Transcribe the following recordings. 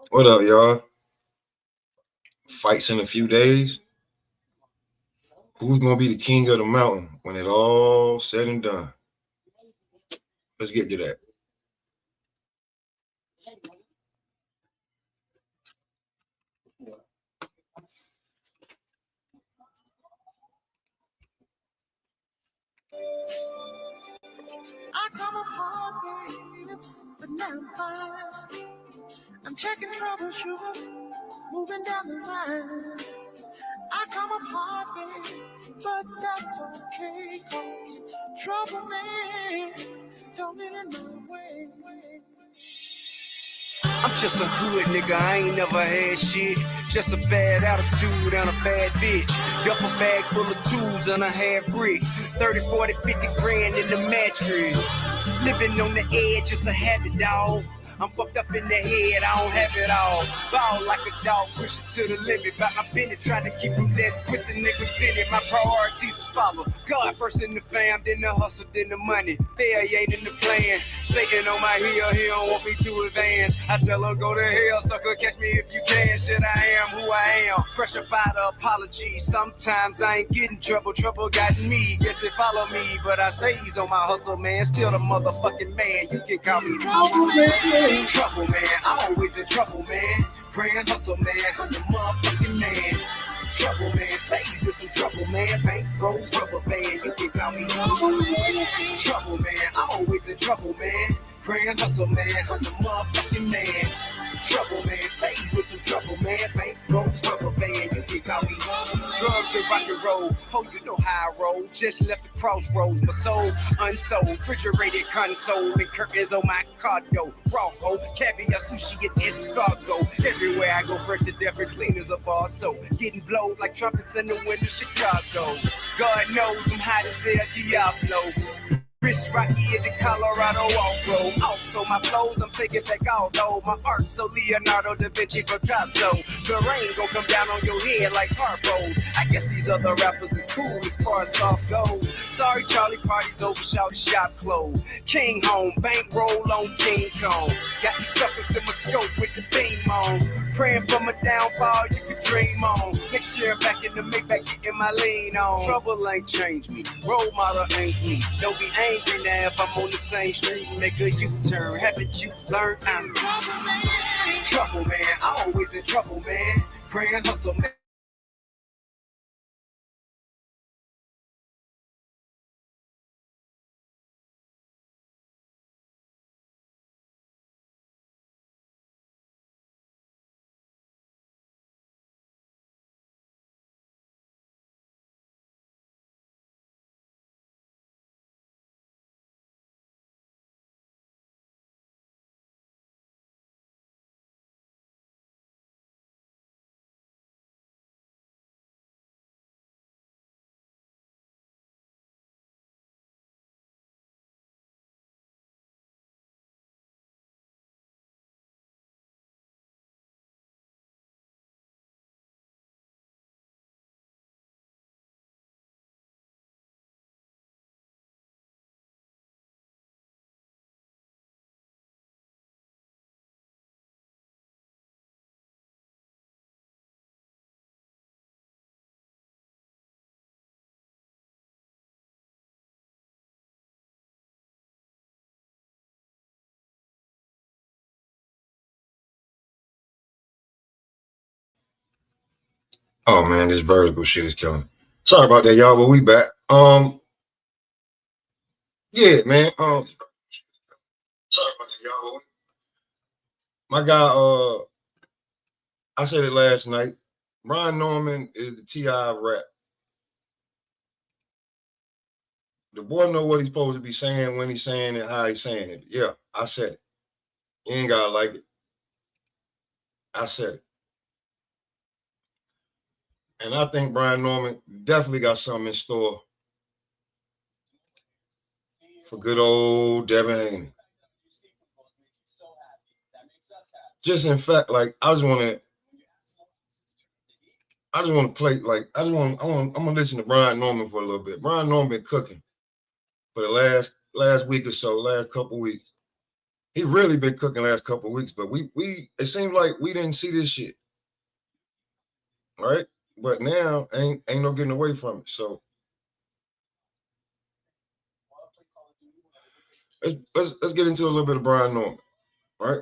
What up, y'all? Fights in a few days. Who's gonna be the king of the mountain when it all said and done? Let's get to that. I come apart, babe, but now I'm fine. I'm checking troubleshoot, moving down the line. I come apart, babe, but that's okay. Trouble man, don't get in my way. I'm just a hood nigga, I ain't never had shit. Just a bad attitude and a bad bitch. Duffel bag full of tools and a half brick. 30, 40, 50 grand in the mattress. Living on the edge, it's a habit, dawg. I'm fucked up in the head, I don't have it all. Ball like a dog, push it to the limit. But I've been trying to keep from letting twisting niggas in it. My priorities is follow God first in the fam, then the hustle, then the money. Failure ain't in the plan. Satan on my heel, he don't want me to advance. I tell him go to hell, sucker, catch me if you can. Shit, I am who I am. Pressure by the apology. Sometimes I ain't getting trouble, trouble got me. Guess it follow me, but I stays on my hustle, man. Still the motherfucking man. You can call me trouble, man. Trouble, man. I'm always in trouble, man. Grand hustle, man. I'm the motherfucking man. Trouble, man. Stays in some trouble, man. Bank rolls, rubber band. You can call me trouble, man. I'm always in trouble, man. Grand hustle, man. I'm the motherfucking man. Trouble, man. Stays in some trouble, man. Bank rolls, rubber band. You can call me drugs and rock and roll. Oh, you know how I roll. Just left the crossroads. My soul unsold. Refrigerated console and curtains on my cargo. Raw hole, caviar, sushi, and escargot. Everywhere I go, fresh to death and clean as a bar soap. Getting blowed like trumpets in the wind of Chicago. God knows I'm hot as El Diablo. Wrist rocky in the Colorado off-road. Also my flows, I'm taking back all though. My art so Leonardo da Vinci Picasso. The rain gon' come down on your head like harpo. I guess these other rappers is cool as far as soft goes. Sorry Charlie, party's over, shout shop closed. King home, bankroll on King Kong. Got these suckers in my scope with the beam on. Praying for my downfall, you can dream on. Next year back in the Maybach, getting my lean on. Trouble ain't changed me, role model ain't me. Don't be angry now if I'm on the same street. Make a U-turn, haven't you learned I'm trouble man? Trouble man, I'm always in trouble, man. Grand hustle, man. Oh man, this vertical shit is killing me. Sorry about that, y'all, but we back. Yeah, man. Sorry about that, y'all. My guy, I said it last night. B.Norman is the T.I. of rap. The boy know what he's supposed to be saying, when he's saying it, how he's saying it. Yeah, I said it. You ain't gotta like it. I said it. And I think B.Norman definitely got something in store for good old Devin Haney. Just in fact, like I just want to play, like I'm gonna listen to B.Norman for a little bit. B.Norman been cooking for the last week or so, last couple weeks. He really been cooking last couple of weeks, but we it seemed like we didn't see this shit, right? But now ain't no getting away from it. So let's get into a little bit of Brian Norman, right?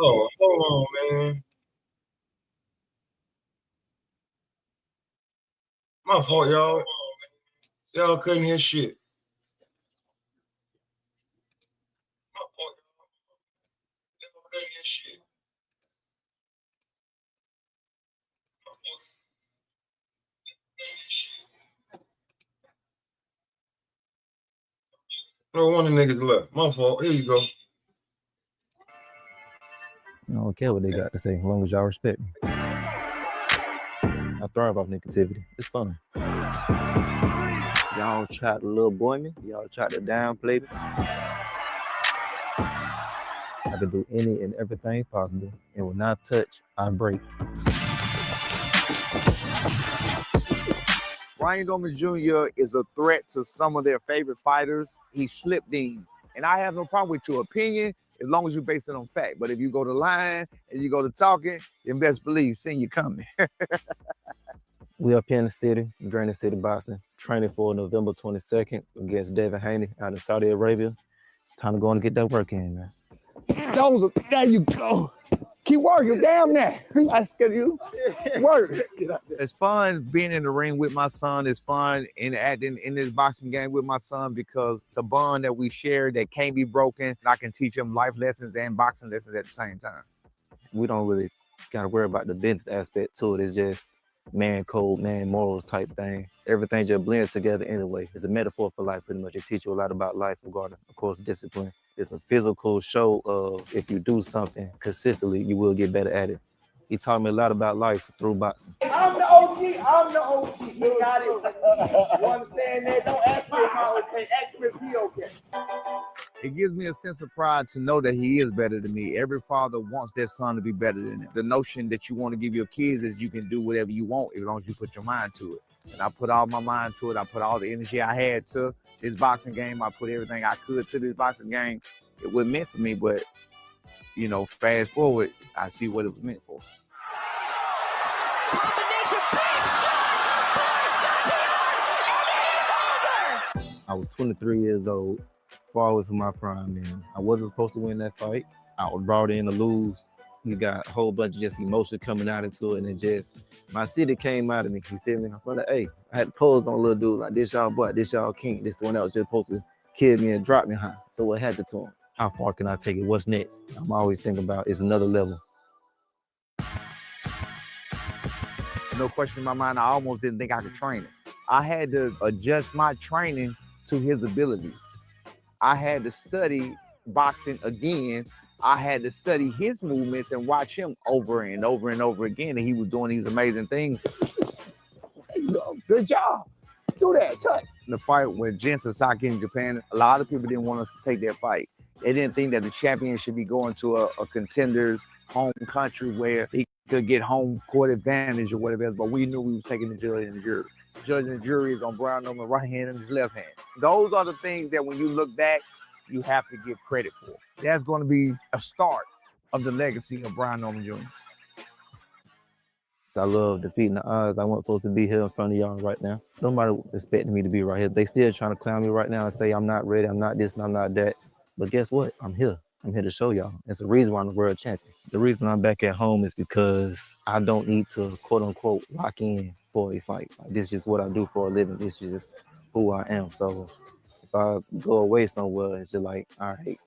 Oh, hold on, man. My fault, y'all. Y'all couldn't hear shit. My fault. Y'all couldn't hear shit. No wonder niggas left. My fault. Here you go. I don't care what they got to say, as long as y'all respect me. I thrive off negativity. It's fun. Y'all try to little boy me. Y'all try to downplay me. I can do any and everything possible, and will not touch, I break. B.Norman Jr. is a threat to some of their favorite fighters. He slipped in. And I have no problem with your opinion as long as you base it on fact. But if you go to lying and you go to talking, then best believe, seeing you coming. We up here in the city, Granite City, Boston, training for November 22nd against Devin Haney out in Saudi Arabia. It's time to go and get that work in, man. There you go. Keep working, damn that. I tell you, work. It's fun being in the ring with my son. It's fun in acting in this boxing game with my son because it's a bond that we share that can't be broken. I can teach him life lessons and boxing lessons at the same time. We don't really got to worry about the business aspect to it. It's just man code, man morals type thing. Everything just blends together anyway. It's a metaphor for life, pretty much. It teaches you a lot about life regarding, of course, discipline. It's a physical show of if you do something consistently, you will get better at it. He taught me a lot about life through boxing. I'm the OG. You got it. You understand that? Don't ask me if I'm okay. Ask me if he okay. It gives me a sense of pride to know that he is better than me. Every father wants their son to be better than him. The notion that you want to give your kids is you can do whatever you want as long as you put your mind to it. And I put all my mind to it. I put all the energy I had to this boxing game. I put everything I could to this boxing game. It wasn't meant for me, but, you know, fast forward, I see what it was meant for. Combination, big shot by Santiago, and it is over! I was 23 years old, far away from my prime, man. I wasn't supposed to win that fight. I was brought in to lose. You got a whole bunch of just emotion coming out into it, and it just, my city came out of me, you feel me? I felt like, hey, I had to pose on a little dude, like, this y'all boy, this y'all king, this the one that was just supposed to killed me and dropped me high. So what happened to him? How far can I take it? What's next? I'm always thinking about it's another level. No question in my mind, I almost didn't think I could train him. I had to adjust my training to his abilities. I had to study boxing again. I had to study his movements and watch him over and over and over again. And he was doing these amazing things. There you go. Good job. Do that. Touch. The fight with Jin Sasaki in Japan, a lot of people didn't want us to take that fight. They didn't think that the champion should be going to a contender's home country where he could get home court advantage or whatever else, but we knew we was taking the judge and the jury. The judge and the jury is on B.Norman right hand and his left hand. Those are the things that when you look back, you have to give credit for. That's going to be a start of the legacy of B.Norman Jr. I love defeating the odds. I wasn't supposed to be here in front of y'all right now. Nobody expecting me to be right here. They still trying to clown me right now and say I'm not ready, I'm not this, and I'm not that. But guess what? I'm here. I'm here to show y'all. It's the reason why I'm the world champion. The reason I'm back at home is because I don't need to, quote unquote, lock in for a fight. Like, this is just what I do for a living. This is just who I am. So if I go away somewhere, it's just like, all right,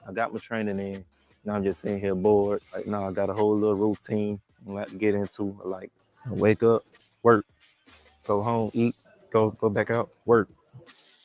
I got my training in. Now I'm just sitting here bored. Like, no, I got a whole little routine I like to get into. Like, I wake up, work, go home, eat, go back out, work,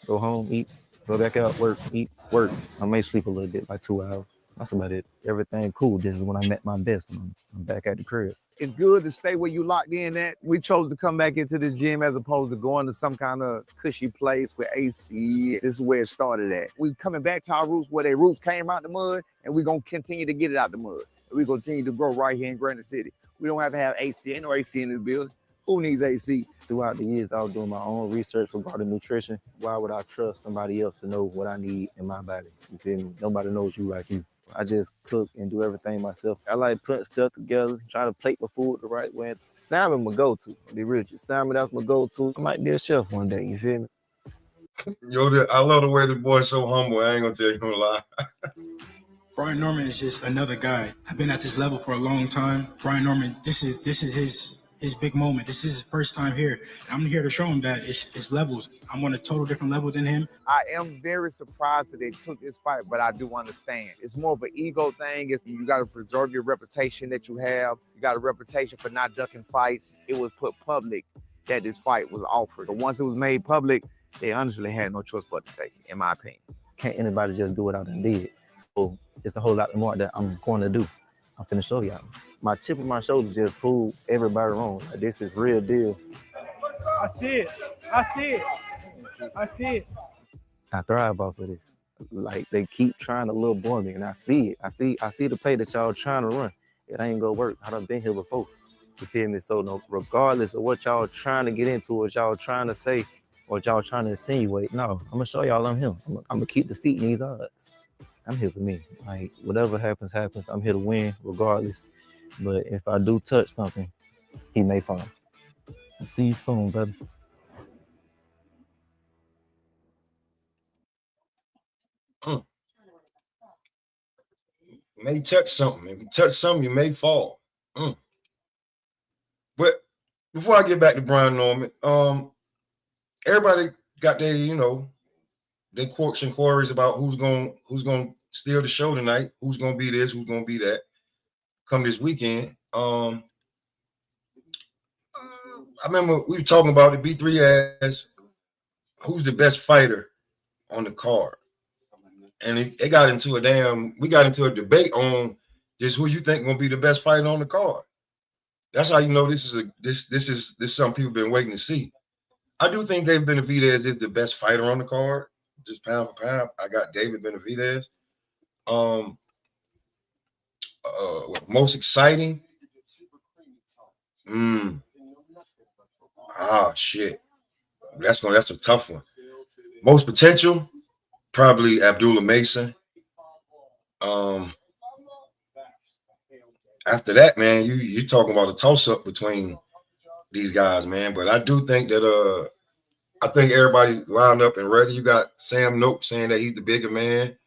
go home, eat, go back out, work, eat, work. I may sleep a little bit, like 2 hours. That's about it. Everything cool. This is when I'm at my best. I'm back at the crib. It's good to stay where you locked in at. We chose to come back into the gym as opposed to going to some kind of cushy place with AC. This is where it started at. We coming back to our roots where their roots came out the mud, and we're going to continue to get it out the mud. We're going to continue to grow right here in Granite City. We don't have to have AC. Ain't no AC in this building. Who needs AC? Throughout the years, I was doing my own research regarding nutrition. Why would I trust somebody else to know what I need in my body? You feel me? Nobody knows you like you. I just cook and do everything myself. I like putting stuff together, try to plate my food the right way. Salmon my go-to. I'll be real with you. Salmon, that's my go-to. I might be a chef one day, you feel me? Yo, I love the way the boy's so humble. I ain't gonna tell you no lie. B.Norman is just another guy. I've been at this level for a long time. B.Norman, this is his big moment. This is his first time here. I'm here to show him that it's levels. I'm on a total different level than him. I am very surprised that they took this fight, but I do understand. It's more of an ego thing. You got to preserve your reputation that you have. You got a reputation for not ducking fights. It was put public that this fight was offered. But once it was made public, they honestly had no choice but to take it, in my opinion. Can't anybody just do what I done did. So it's a whole lot more that I'm going to do. I'm finna show y'all. My tip of my shoulders just proved everybody wrong. Like, this is real deal. I see it. I see it. I see it. I thrive off of this. Like, they keep trying to little boy me, and I see it. I see the play that y'all trying to run. It ain't gonna work. I done been here before. You feel me? So no, regardless of what y'all trying to get into, what y'all trying to say, what y'all trying to insinuate, no, I'm gonna show y'all I'm him. I'm gonna keep defeating these odds. I'm here for me. Like, whatever happens, happens. I'm here to win regardless. But if I do touch something, he may fall. See you soon, brother. You may touch something. If you touch something, you may fall. But before I get back to B.Norman, everybody got their, their quirks and queries about who's gonna steal the show tonight, who's gonna be this, who's gonna be that, come this weekend. I remember we were talking about it. B3 asked, who's the best fighter on the card? And we got into a debate on just who you think gonna be the best fighter on the card. That's how you know this is something people been waiting to see. I do think David Benavidez is the best fighter on the card, just pound for pound. I got David Benavidez. Most exciting. Shit. That's a tough one. Most potential, probably Abdullah Mason. After that, man, you're talking about a toss-up between these guys, man. But I do think that I think everybody wound up and ready. You got Sam Nope saying that he's the bigger man.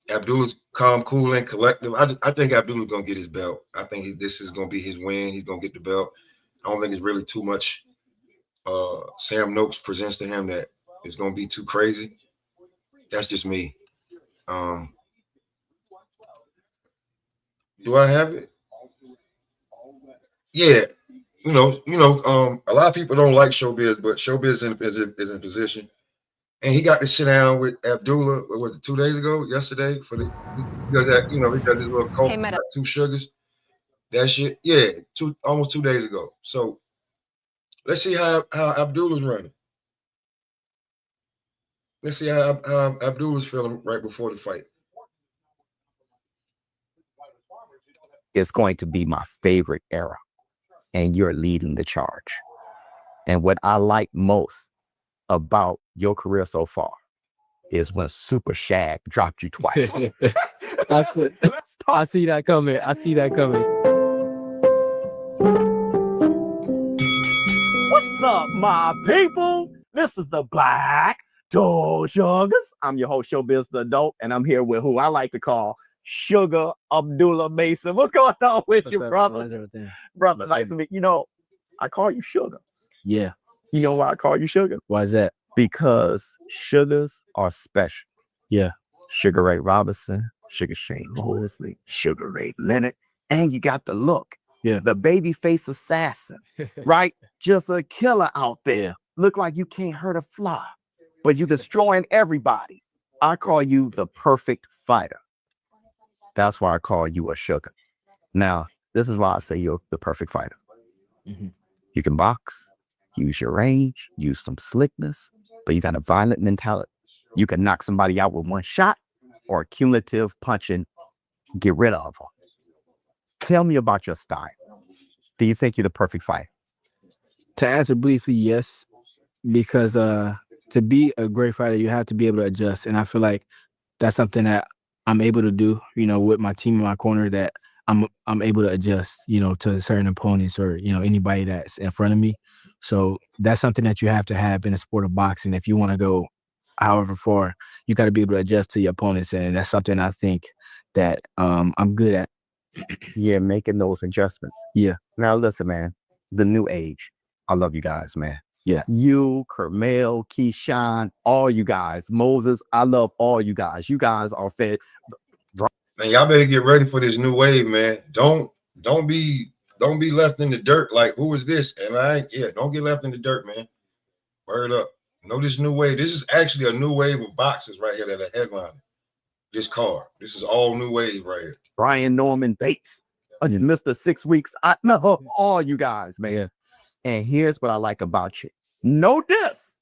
Abdullah's calm, cool, and collective. I think Abdullah's gonna get his belt. I think this is gonna be his win. He's gonna get the belt. I don't think it's really too much Sam Noakes presents to him that it's gonna be too crazy. That's just me. Do I have it? Yeah. A lot of people don't like Showbiz, but Showbiz is in position. And he got to sit down with Abdullah, what was it, 2 days ago, yesterday, for the he does that, he does his little coke, got 2 sugars. That shit, yeah, almost 2 days ago. So let's see how Abdullah's running. Let's see how Abdullah's feeling right before the fight. It's going to be my favorite era, and you're leading the charge. And what I like most about your career so far is when Super Shaq dropped you twice. I see that coming. I see that coming. What's up, my people? This is the Black Toe Sugars. I'm your host, Showbiz the Adult, and I'm here with who I like to call Sugar Abdullah Mason. What's going on with you, brother? Brother, nice to meet you. I call you Sugar. Yeah. You know why I call you Sugar? Why is that? Because sugars are special. Yeah. Sugar Ray Robinson, Sugar Shane Mosley, Sugar Ray Leonard, and you got the look. Yeah. The baby face assassin, right? Just a killer out there. Look like you can't hurt a fly, but you destroying everybody. I call you the perfect fighter. That's why I call you a Sugar. Now, this is why I say you're the perfect fighter. Mm-hmm. You can box, use your range, use some slickness, but you got a violent mentality. You can knock somebody out with one shot or cumulative punching, get rid of them. Tell me about your style. Do you think you're the perfect fighter? To answer briefly, yes, because to be a great fighter, you have to be able to adjust, and I feel like that's something that I'm able to do. With my team in my corner, that I'm able to adjust. To certain opponents or anybody that's in front of me. So that's something that you have to have in the sport of boxing. If you want to go however far, you got to be able to adjust to your opponents, and that's something I think that I'm good at. Yeah, making those adjustments. Yeah. Now listen, man, the new age. I love you guys, man. Yeah. You, Kermel, Keyshawn, all you guys, Moses, I love all you guys. You guys are fed. Man, y'all better get ready for this new wave, man. Don't be left in the dirt. Like, who is this? And don't get left in the dirt, man. Word up. Know this new wave. This is actually a new wave of boxers right here that are headlining this card. This is all new wave right here. Brian Norman Bates. I just missed the 6 weeks. I know all you guys, man. Yeah. And here's what I like about you. No diss.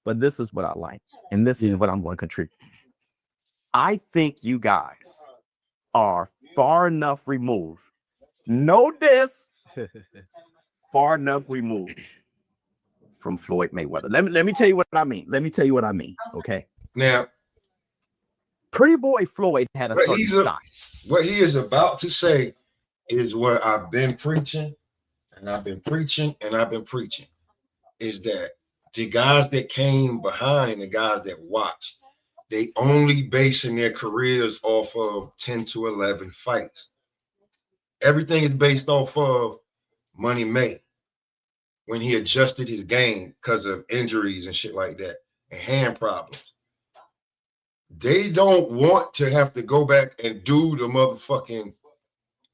But this is what I like. And this is what I'm going to contribute. I think you guys are far enough removed. No diss. Far enough removed from Floyd Mayweather. Let me tell you what I mean. Okay. Now, Pretty Boy Floyd had a certain style. What he is about to say is what I've been preaching, and I've been preaching, and I've been preaching, is that the guys that came behind and the guys that watched, they only basing their careers off of 10 to 11 fights. Everything is based off of Money May, when he adjusted his game because of injuries and shit like that and hand problems. They don't want to have to go back and do the motherfucking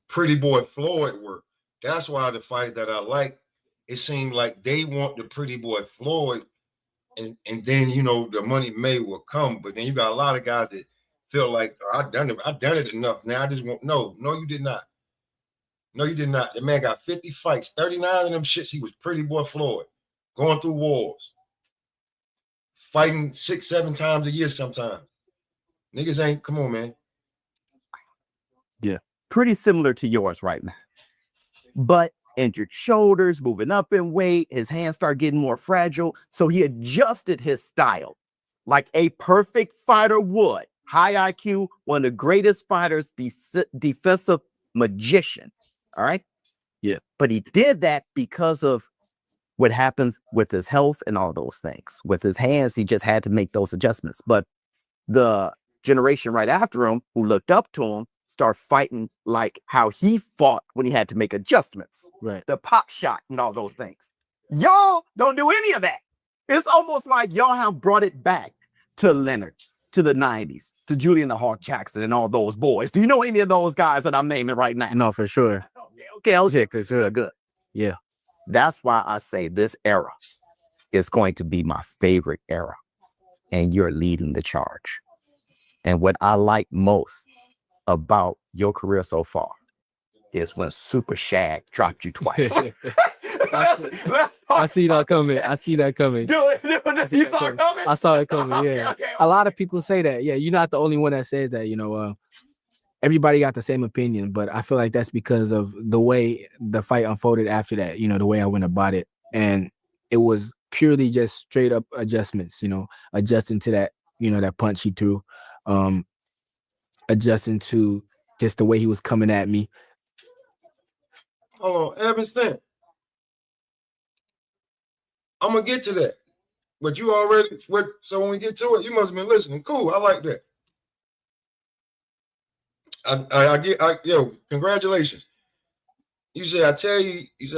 Pretty Boy Floyd work. That's why the fight that I like, it seemed like they want the Pretty Boy Floyd, and then the Money May will come. But then you got a lot of guys that feel like, I've done it enough. Now I just want no, you did not. No, you did not. The man got 50 fights, 39 of them shits. He was Pretty Boy Floyd, going through wars, fighting 6-7 times a year sometimes. Niggas ain't, come on, man. Yeah. Pretty similar to yours right now. But injured shoulders, moving up in weight, his hands start getting more fragile. So he adjusted his style like a perfect fighter would. High IQ, one of the greatest fighters, defensive magician. All right? Yeah. But he did that because of what happens with his health and all those things. With his hands, he just had to make those adjustments. But the generation right after him who looked up to him start fighting like how he fought when he had to make adjustments. Right. The pop shot and all those things. Y'all don't do any of that. It's almost like y'all have brought it back to Leonard, to the 90s, to Julian the Hawk Jackson and all those boys. Do you know any of those guys that I'm naming right now? No, for sure. Okay, for sure, good. Yeah. That's why I say this era is going to be my favorite era. And you're leading the charge. And what I like most about your career so far is when Super Shaq dropped you twice. I see that coming. I see that coming. You saw it coming? I saw it coming, yeah. Okay. A lot of people say that. Yeah, you're not the only one that says that, everybody got the same opinion, but I feel like that's because of the way the fight unfolded after that, the way I went about it. And it was purely just straight up adjustments, adjusting to that, that punch he threw, adjusting to just the way he was coming at me. Hold on, Evan Stamp. I'm gonna get to that. But you already so when we get to it, you must have been listening. Cool, I like that. Yo, congratulations. You say I tell you, you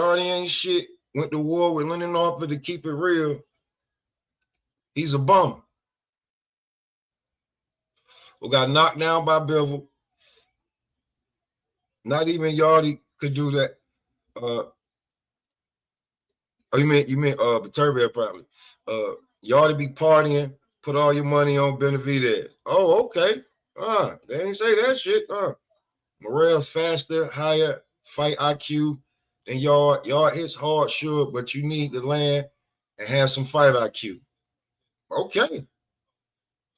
already ain't shit. Went to war with Lennon Arthur to keep it real. He's a bummer. Who got knocked down by Bivol. Not even Yardy could do that. You meant Viterbo probably. Yardy be partying, put all your money on Benavidez. Oh, okay. They ain't say that shit. Morel's faster, higher fight IQ than Yard. Yard hits hard, sure, but you need to land and have some fight IQ. Okay.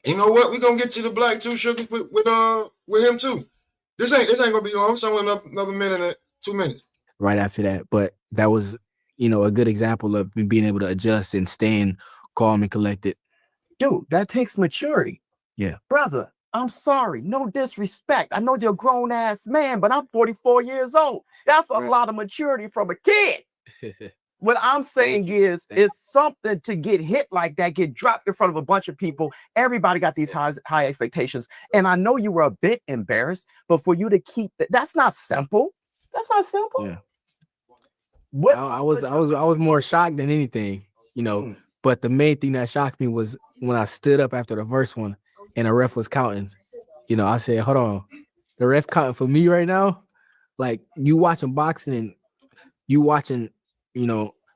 You know what? We're gonna get to the Black Two Sugars with him too. This ain't gonna be long. It's only another minute and 2 minutes. Right after that. But that was, a good example of me being able to adjust and staying calm and collected. Dude, that takes maturity. Yeah. Brother, I'm sorry. No disrespect. I know you're a grown ass man, but I'm 44 years old. That's a lot of maturity from a kid. What I'm saying is, it's something to get hit like that, get dropped in front of a bunch of people. Everybody got these high expectations. And I know you were a bit embarrassed, but for you to keep that's not simple. That's not simple. Yeah. What I was more shocked than anything, but the main thing that shocked me was when I stood up after the first one and the ref was counting. I said, hold on, the ref counting for me right now? Like, you watching boxing and you watching,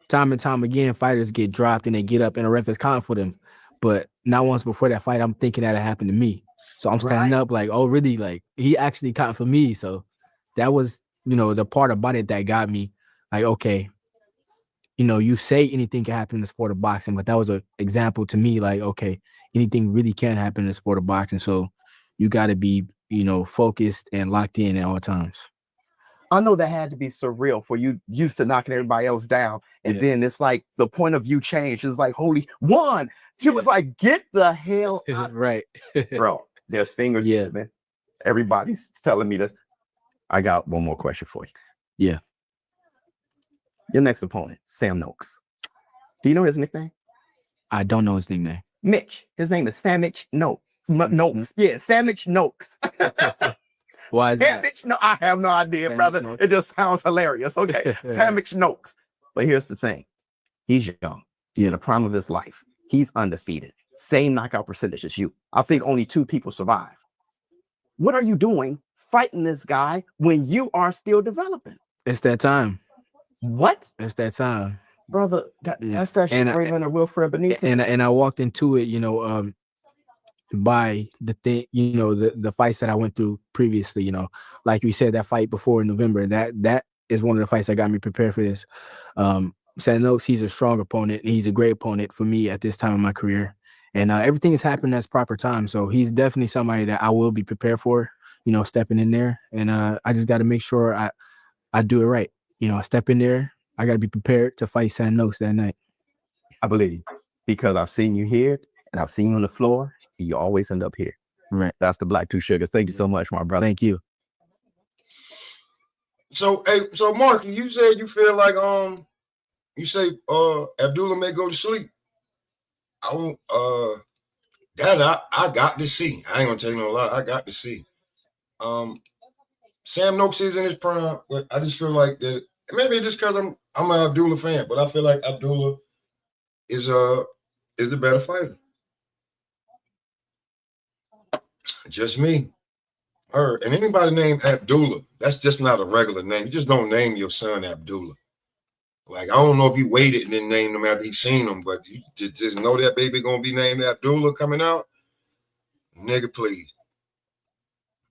time and time again, fighters get dropped and they get up and the ref is counting for them. But not once before that fight, I'm thinking that it happened to me. So I'm standing up like, oh, really? Like, he actually counting for me. So that was, the part about it that got me. Like, okay, you say anything can happen in the sport of boxing, but that was an example to me. Like, okay, anything really can happen in the sport of boxing. So you got to be, focused and locked in at all times. I know that had to be surreal for you, used to knocking everybody else down. And then it's like the point of view changed. It's like, holy one. She was like, get the hell out. Right. Bro, there's fingers. Yeah, man. Everybody's telling me this. I got one more question for you. Yeah. Your next opponent, Sam Noakes. Do you know his nickname? I don't know his nickname. Mitch. His name is Samich Noakes. Noakes. Yeah, Samich Noakes. Why is that? Samich? No, I have no idea, brother. Noakes. It just sounds hilarious. Okay, Samich Noakes. But here's the thing. He's young. He's in the prime of his life. He's undefeated. Same knockout percentage as you. I think only 2 people survive. What are you doing fighting this guy when you are still developing? It's that time. What? It's that time, brother. That's that shit Raven or Wilfred Benitez. And I walked into it, by the thing, the fights that I went through previously. Like you said, that fight before in November. That is one of the fights that got me prepared for this. Sam Noakes, he's a strong opponent. He's a great opponent for me at this time in my career, and everything is happening at its proper time. So he's definitely somebody that I will be prepared for. Stepping in there, and I just got to make sure I do it right. I step in there. I got to be prepared to fight Sam Noakes that night. I believe, because I've seen you here and I've seen you on the floor. You always end up here. Right. That's the Black Two Sugars. Thank you so much, my brother. Thank you. So, so Marky, you said you feel like you say Abdullah may go to sleep. I got to see. I ain't gonna tell you no lie. I got to see. Sam Noakes is in his prime, but I just feel like that maybe it's just because I'm an Abdullah fan, but I feel like Abdullah is the better fighter. Just me. Her. And anybody named Abdullah, that's just not a regular name. You just don't name your son Abdullah. Like, I don't know if he waited and then named him after he seen him, but you just know that baby gonna be named Abdullah coming out. Nigga, please.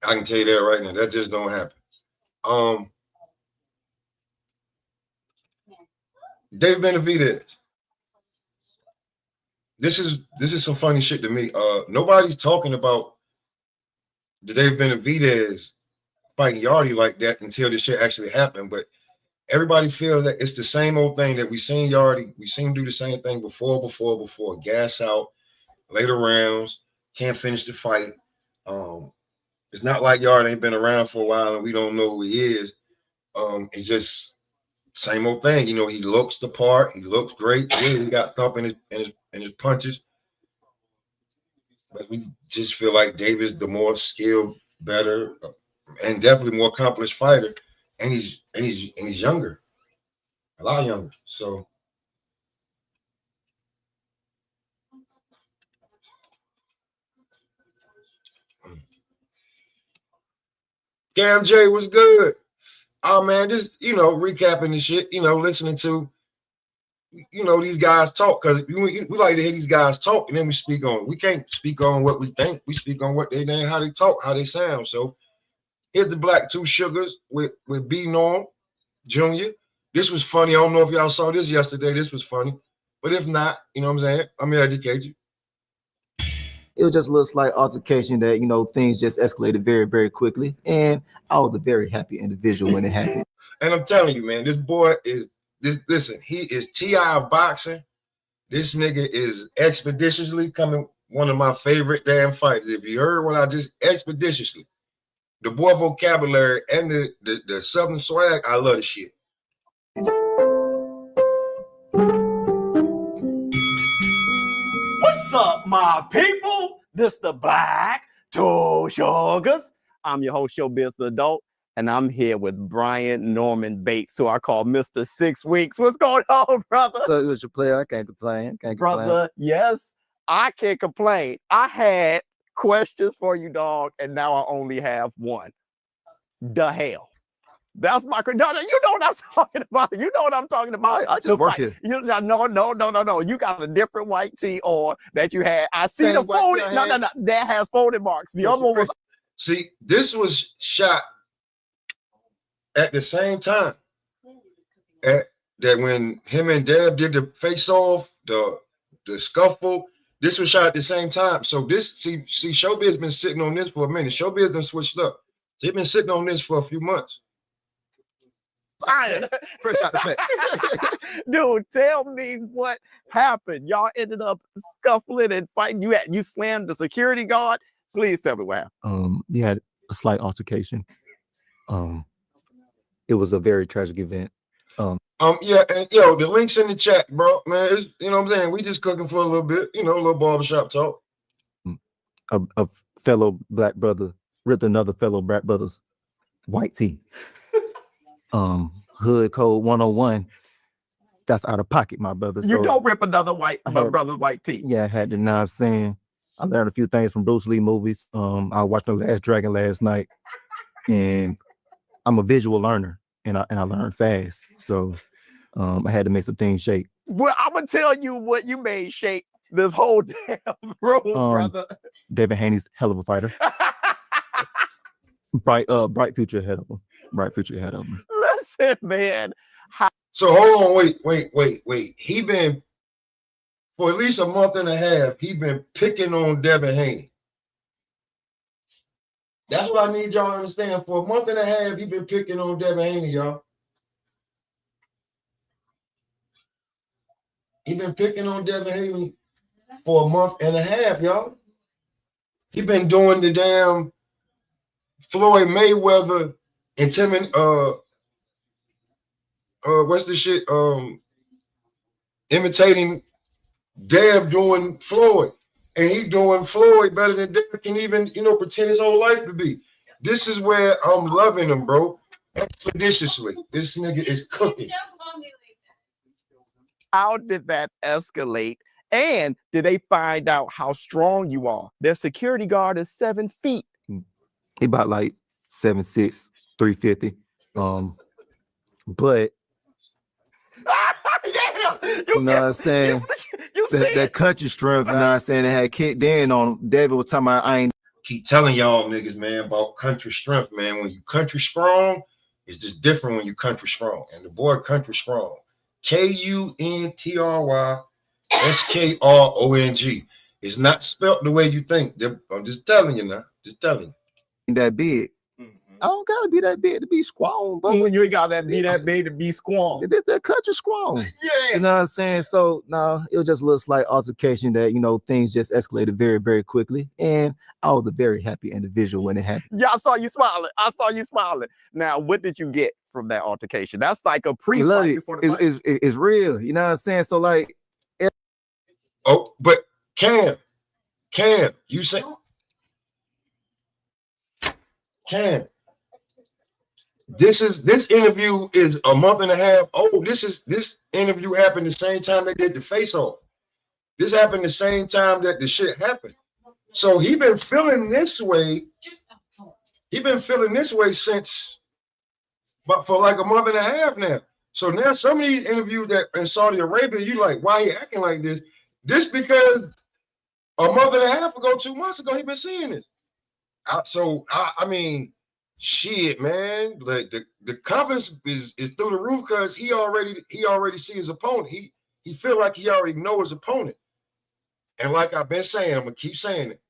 I can tell you that right now. That just don't happen. Dave Benavidez. This is some funny shit to me. Nobody's talking about the Dave Benavidez fighting Yardy like that until this shit actually happened. But everybody feels that it's the same old thing that we seen Yardy. We seen him do the same thing before. Gas out, later rounds, can't finish the fight. It's not like Yardy ain't been around for a while and we don't know who he is. It's just same old thing. You know, he looks the part. He looks great. Yeah, he got thump in his punches. But we just feel like David's the more skilled, better, and definitely more accomplished fighter. And he's younger. A lot younger. So Cam J was good. Oh man, just recapping the shit, listening to these guys talk, because we like to hear these guys talk, and then we speak on. We can't speak on what we think. We speak on what how they talk, how they sound. So here's the Black Two Sugars with B.Norman Jr. This was funny. I don't know if y'all saw this yesterday. This was funny, but if not, you know what I'm saying? I'm gonna educate you. It was just a little slight altercation that things just escalated very, very quickly, and I was a very happy individual when it happened. And I'm telling you, man, this boy is this. Listen, he is T.I. of boxing. This nigga is expeditiously coming one of my favorite damn fighters. If you heard what I just expeditiously, the boy vocabulary and the southern swag, I love the shit. What's up, my people? This the Black Two Sugars. I'm your host, Showbiz Adult, and I'm here with B.Norman Bates, who I call Mr. 6 Weeks. What's going on, brother? So it was your player. I can't complain. Brother, yes, I can't complain. I had questions for you, dog, and now I only have one. The hell. That's my you know what I'm talking about. You know what I'm talking about. I just work here. No. You got a different white tee on that you had. I see the folded. No. That has folded marks. The other one was. See, this was shot at the same time that when him and Deb did the face off, the scuffle. This was shot at the same time. So this, see, Showbiz been sitting on this for a minute. Showbiz done switched up. They've been sitting on this for a few months. Fresh out the pack. Dude, tell me what happened. Y'all ended up scuffling and fighting. You slammed the security guard. Please tell me what happened. You had a slight altercation. It was a very tragic event. Yeah, and the link's in the chat, bro. Man, it's, you know what I'm saying? We just cooking for a little bit, a little barbershop talk. A fellow black brother ripped another fellow black brother's white tee. Hood code 101. That's out of pocket, my brother. You don't rip another brother's white tee. Yeah, I had to. Now I'm saying I learned a few things from Bruce Lee movies. I watched The Last Dragon last night, and I'm a visual learner, and I learn fast. So I had to make some things shake. Well, I'm gonna tell you what you made shake this whole damn room, brother. David Haney's hell of a fighter. bright future ahead of him. Bright future ahead of him. Listen, man. So hold on, wait. He been for at least a month and a half. He been picking on Devin Haney. That's what I need y'all to understand. For a month and a half, he been picking on Devin Haney, y'all. He been picking on Devin Haney for a month and a half, y'all. He been doing the damn Floyd Mayweather what's the shit? Imitating Dev doing Floyd. And he doing Floyd better than Dev can even, pretend his whole life to be. This is where I'm loving him, bro. Expeditiously. This nigga is cooking. How did that escalate? And did they find out how strong you are? Their security guard is 7 feet. He about like 7'6", 350. But Yeah, you know what I'm saying? That country strength, you know what I'm saying? They had kicked in on him. David was talking about, I ain't Keep telling y'all niggas, man, about country strength, man. When you country strong, it's just different when you country strong. And the boy country strong. KUNTRYSKRONG. It's not spelt the way you think. I'm just telling you now. Just telling you. that big. I don't gotta be that big to be squall, but you ain't gotta be that big to be squall. That country squall. Yeah. You know what I'm saying? So no, it was just a little slight altercation that, you know, things just escalated very, very quickly. And I was a very happy individual when it happened. Yeah, I saw you smiling. Now, what did you get from that altercation? That's like a pre-fight before the fight. It's real. You know what I'm saying? So like, oh, but Cam, you say Cam. This interview is a month and a half old. This interview happened the same time they did the face-off. This happened the same time that the shit happened. So he been feeling this way. He been feeling this way since, but for like a month and a half now. So now some of these interviews that in Saudi Arabia, you like, why he acting like this? This because a month and a half ago, 2 months ago, he been seeing this. I mean, shit, man. Like the confidence is through the roof because he already see his opponent. He feel like he already know his opponent. And like I've been saying, I'm gonna keep saying it.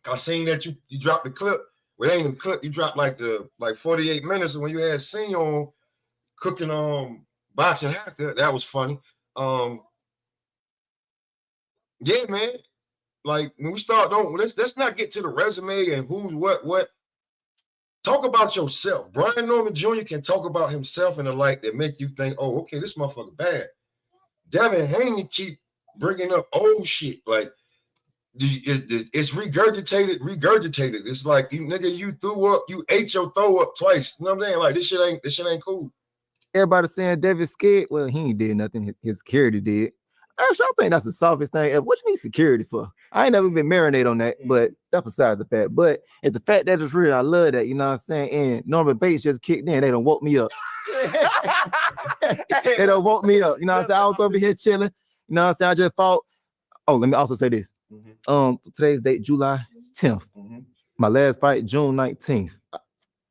I seen that you dropped the clip. Well, it ain't even clip. You dropped like 48 minutes when you had seen on cooking boxing hacker. That was funny. Yeah, man. Like when we start, let's not get to the resume and who's what. Talk about yourself. B.Norman Jr. can talk about himself in a light that make you think, oh, okay, this motherfucker bad. Devin Haney keep bringing up old shit. Like it's regurgitated. It's like you threw up, you ate your throw up twice. You know what I'm saying? Like this shit ain't cool. Everybody saying David scared. Well, he ain't did nothing. His security did. Actually, I think that's the softest thing ever. What you need security for? I ain't never been marinated on that, but that's beside the fact. But it's the fact that it's real. I love that. You know what I'm saying? And Norman Bates just kicked in. They done woke me up. They done woke me up. You know what I'm saying? I was over here chilling. You know what I'm saying? I just thought. Oh, let me also say this. Today's date, July 10th. My last fight, June 19th.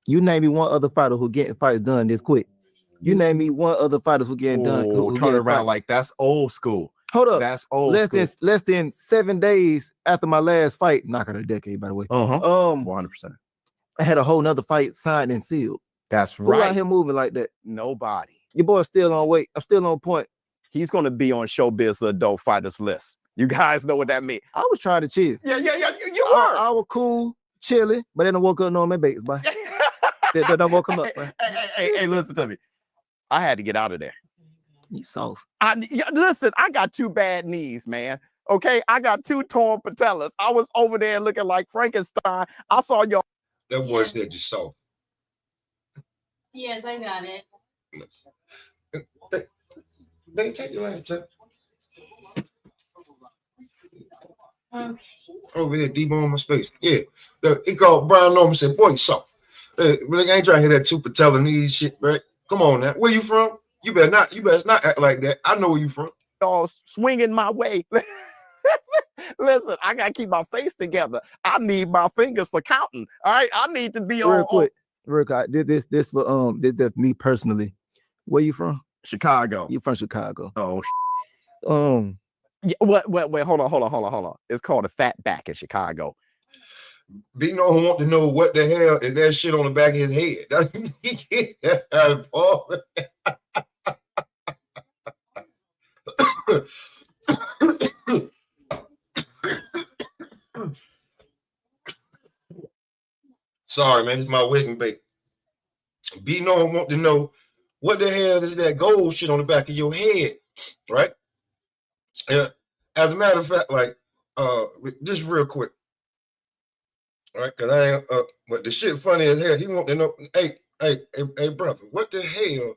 You name me one other fighter who getting fights done this quick. You name me one other fighters who getting done. Who turn around like that's old school. Hold up. That's old less than 7 days after my last fight, knock out a decade, by the way. 100%. I had a whole nother fight signed and sealed. That's right. Who out here moving like that? Nobody. Your boy's still on weight. I'm still on point. He's gonna be on Showbiz Adult Fighters list. You guys know what that means. I was trying to chill. Yeah. You were. I was cool, chilling, but then I woke up Norman Bates, boy. They woke him up, bro. Hey, listen to me. I had to get out of there. You soft. Listen, I got 2 bad knees, man. Okay, I got 2 torn patellas. I was over there looking like Frankenstein. I saw y'all. That boy said you soft. Yes, I got it. They take your laptop. Okay. Over here, debone my space. Yeah. He called B.Norman and said, boy, you soft. But I ain't trying to hear that 2 patella knees shit, right? Come on now. Where you from? You better not act like that. I know where you from. Y'all swinging my way. Listen, I gotta keep my face together. I need my fingers for counting. All right, I need to be real quick. This for this me personally. Where you from? Chicago. You from Chicago? Oh. Yeah, wait, hold on. It's called a fat back in Chicago. B.Norman want to know what the hell is that shit on the back of his head. Sorry, man, it's my wig and bake. B.Norman want to know what the hell is that gold shit on the back of your head, right? As a matter of fact, like, just real quick. Right, because I ain't but the shit funny as hell. He want to know, hey, brother, what the hell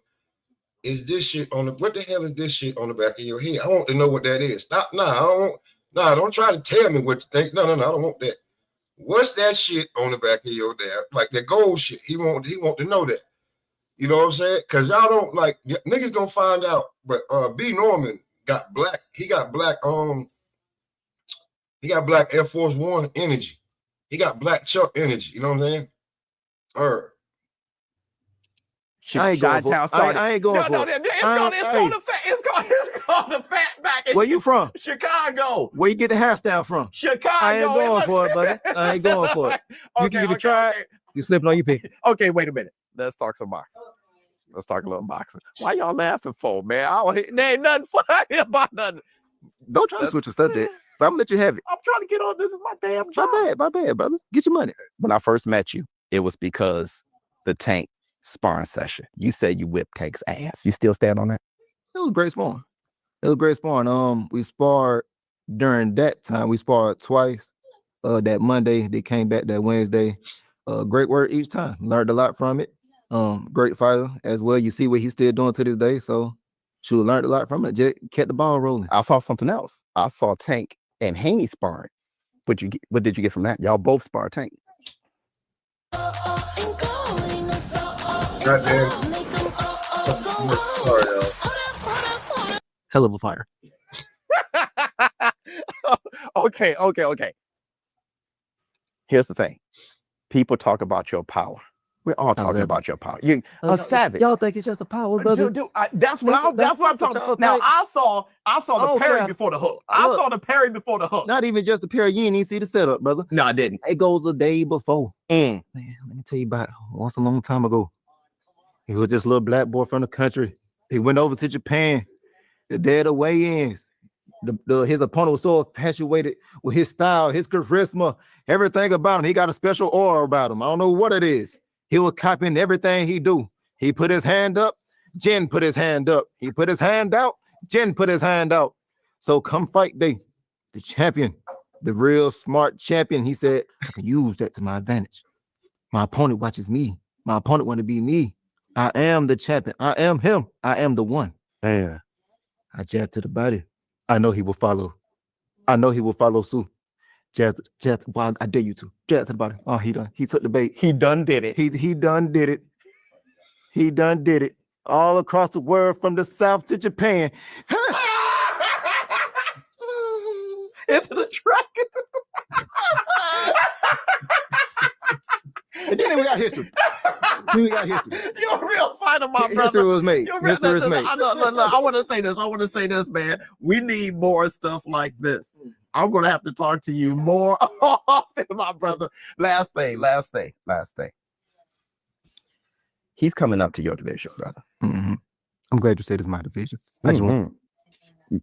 is this shit on the, what the hell is this shit on the back of your head? I want to know what that is. Stop. Nah, I don't want, nah, don't try to tell me what you think. No, I don't want that. What's that shit on the back of your damn, like that gold shit? He want to know that. You know what I'm saying? Cause y'all don't like, niggas gonna find out. But B.Norman got black, he got black Air Force One energy. He got black Chuck energy. You know what I'm saying? I ain't going for it. I ain't going for it. It's called the fat back. Where you from? Chicago. Where you get the hairstyle from? Chicago. I ain't going for it, buddy. I ain't going for it. You can try it. You slipping on your pick. Okay, wait a minute. Let's talk some boxing. Let's talk a little boxing. Why y'all laughing for, man? There ain't nothing funny about nothing. Don't try to switch your subject, but I'm gonna let you have it. I'm trying to get on. This is my damn job. My bad, brother. Get your money. When I first met you, it was because the Tank sparring session. You said you whipped Tank's ass. You still stand on that? It was great sparring. We sparred during that time. We sparred twice. That Monday, they came back that Wednesday. Great work each time. Learned a lot from it. Great fighter as well. You see what he's still doing to this day. So she learned a lot from it. Just kept the ball rolling. I saw something else. I saw Tank and Haney sparring. What did you get from that? Y'all both sparred Tank. Goddamn. Sorry, y'all. Hell of a fighter. Okay. Here's the thing. People talk about your power. We're all talking about your power. You're a savage. Y'all think it's just the power, brother? That's what I'm talking about. Now I saw the parry before the hook. I saw the parry before the hook. Not even just the parry. You didn't even see the setup, brother. No, I didn't. It goes the day before. Man, let me tell you about once a long time ago. He was this little black boy from the country. He went over to Japan. The day of the weigh-ins. His opponent was so infatuated with his style, his charisma, everything about him. He got a special aura about him. I don't know what it is. He was copying everything he do. He put his hand up, Jen put his hand up. He put his hand out, Jen put his hand out. So come fight day, the champion, the real smart champion, he said, I can use that to my advantage. My opponent watches me. My opponent want to be me. I am the champion. I am him. I am the one. Yeah. I jabbed to the body. I know he will follow. I know he will follow suit. Jazz, well, I dare you to. Jazz to the body. Oh, he done. He took the bait. He done did it. He done did it. He done did it. All across the world from the South to Japan. Into the track. And then we got history. You're a real fighter, my brother. History was made. History was made. I want to say this. Man. We need more stuff like this. I'm going to have to talk to you more often, my brother. Last thing. He's coming up to your division, brother. Mm-hmm. I'm glad you said it's my division.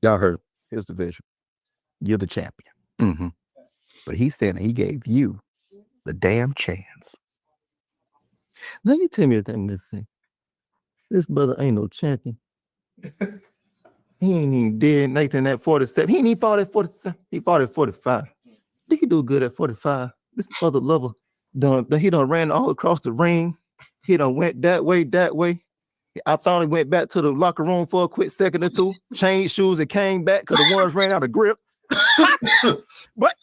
Y'all heard his division. You're the champion. Mm-hmm. But he's saying he gave you the damn chance. Let me tell you this thing. This brother ain't no champion. He ain't even did Nathan at 47. He ain't even fought at 47. He fought at 45. He can do good at 45. This brother lover he done ran all across the ring. He done went that way. I thought he went back to the locker room for a quick second or two, changed shoes and came back because the ones ran out of grip. But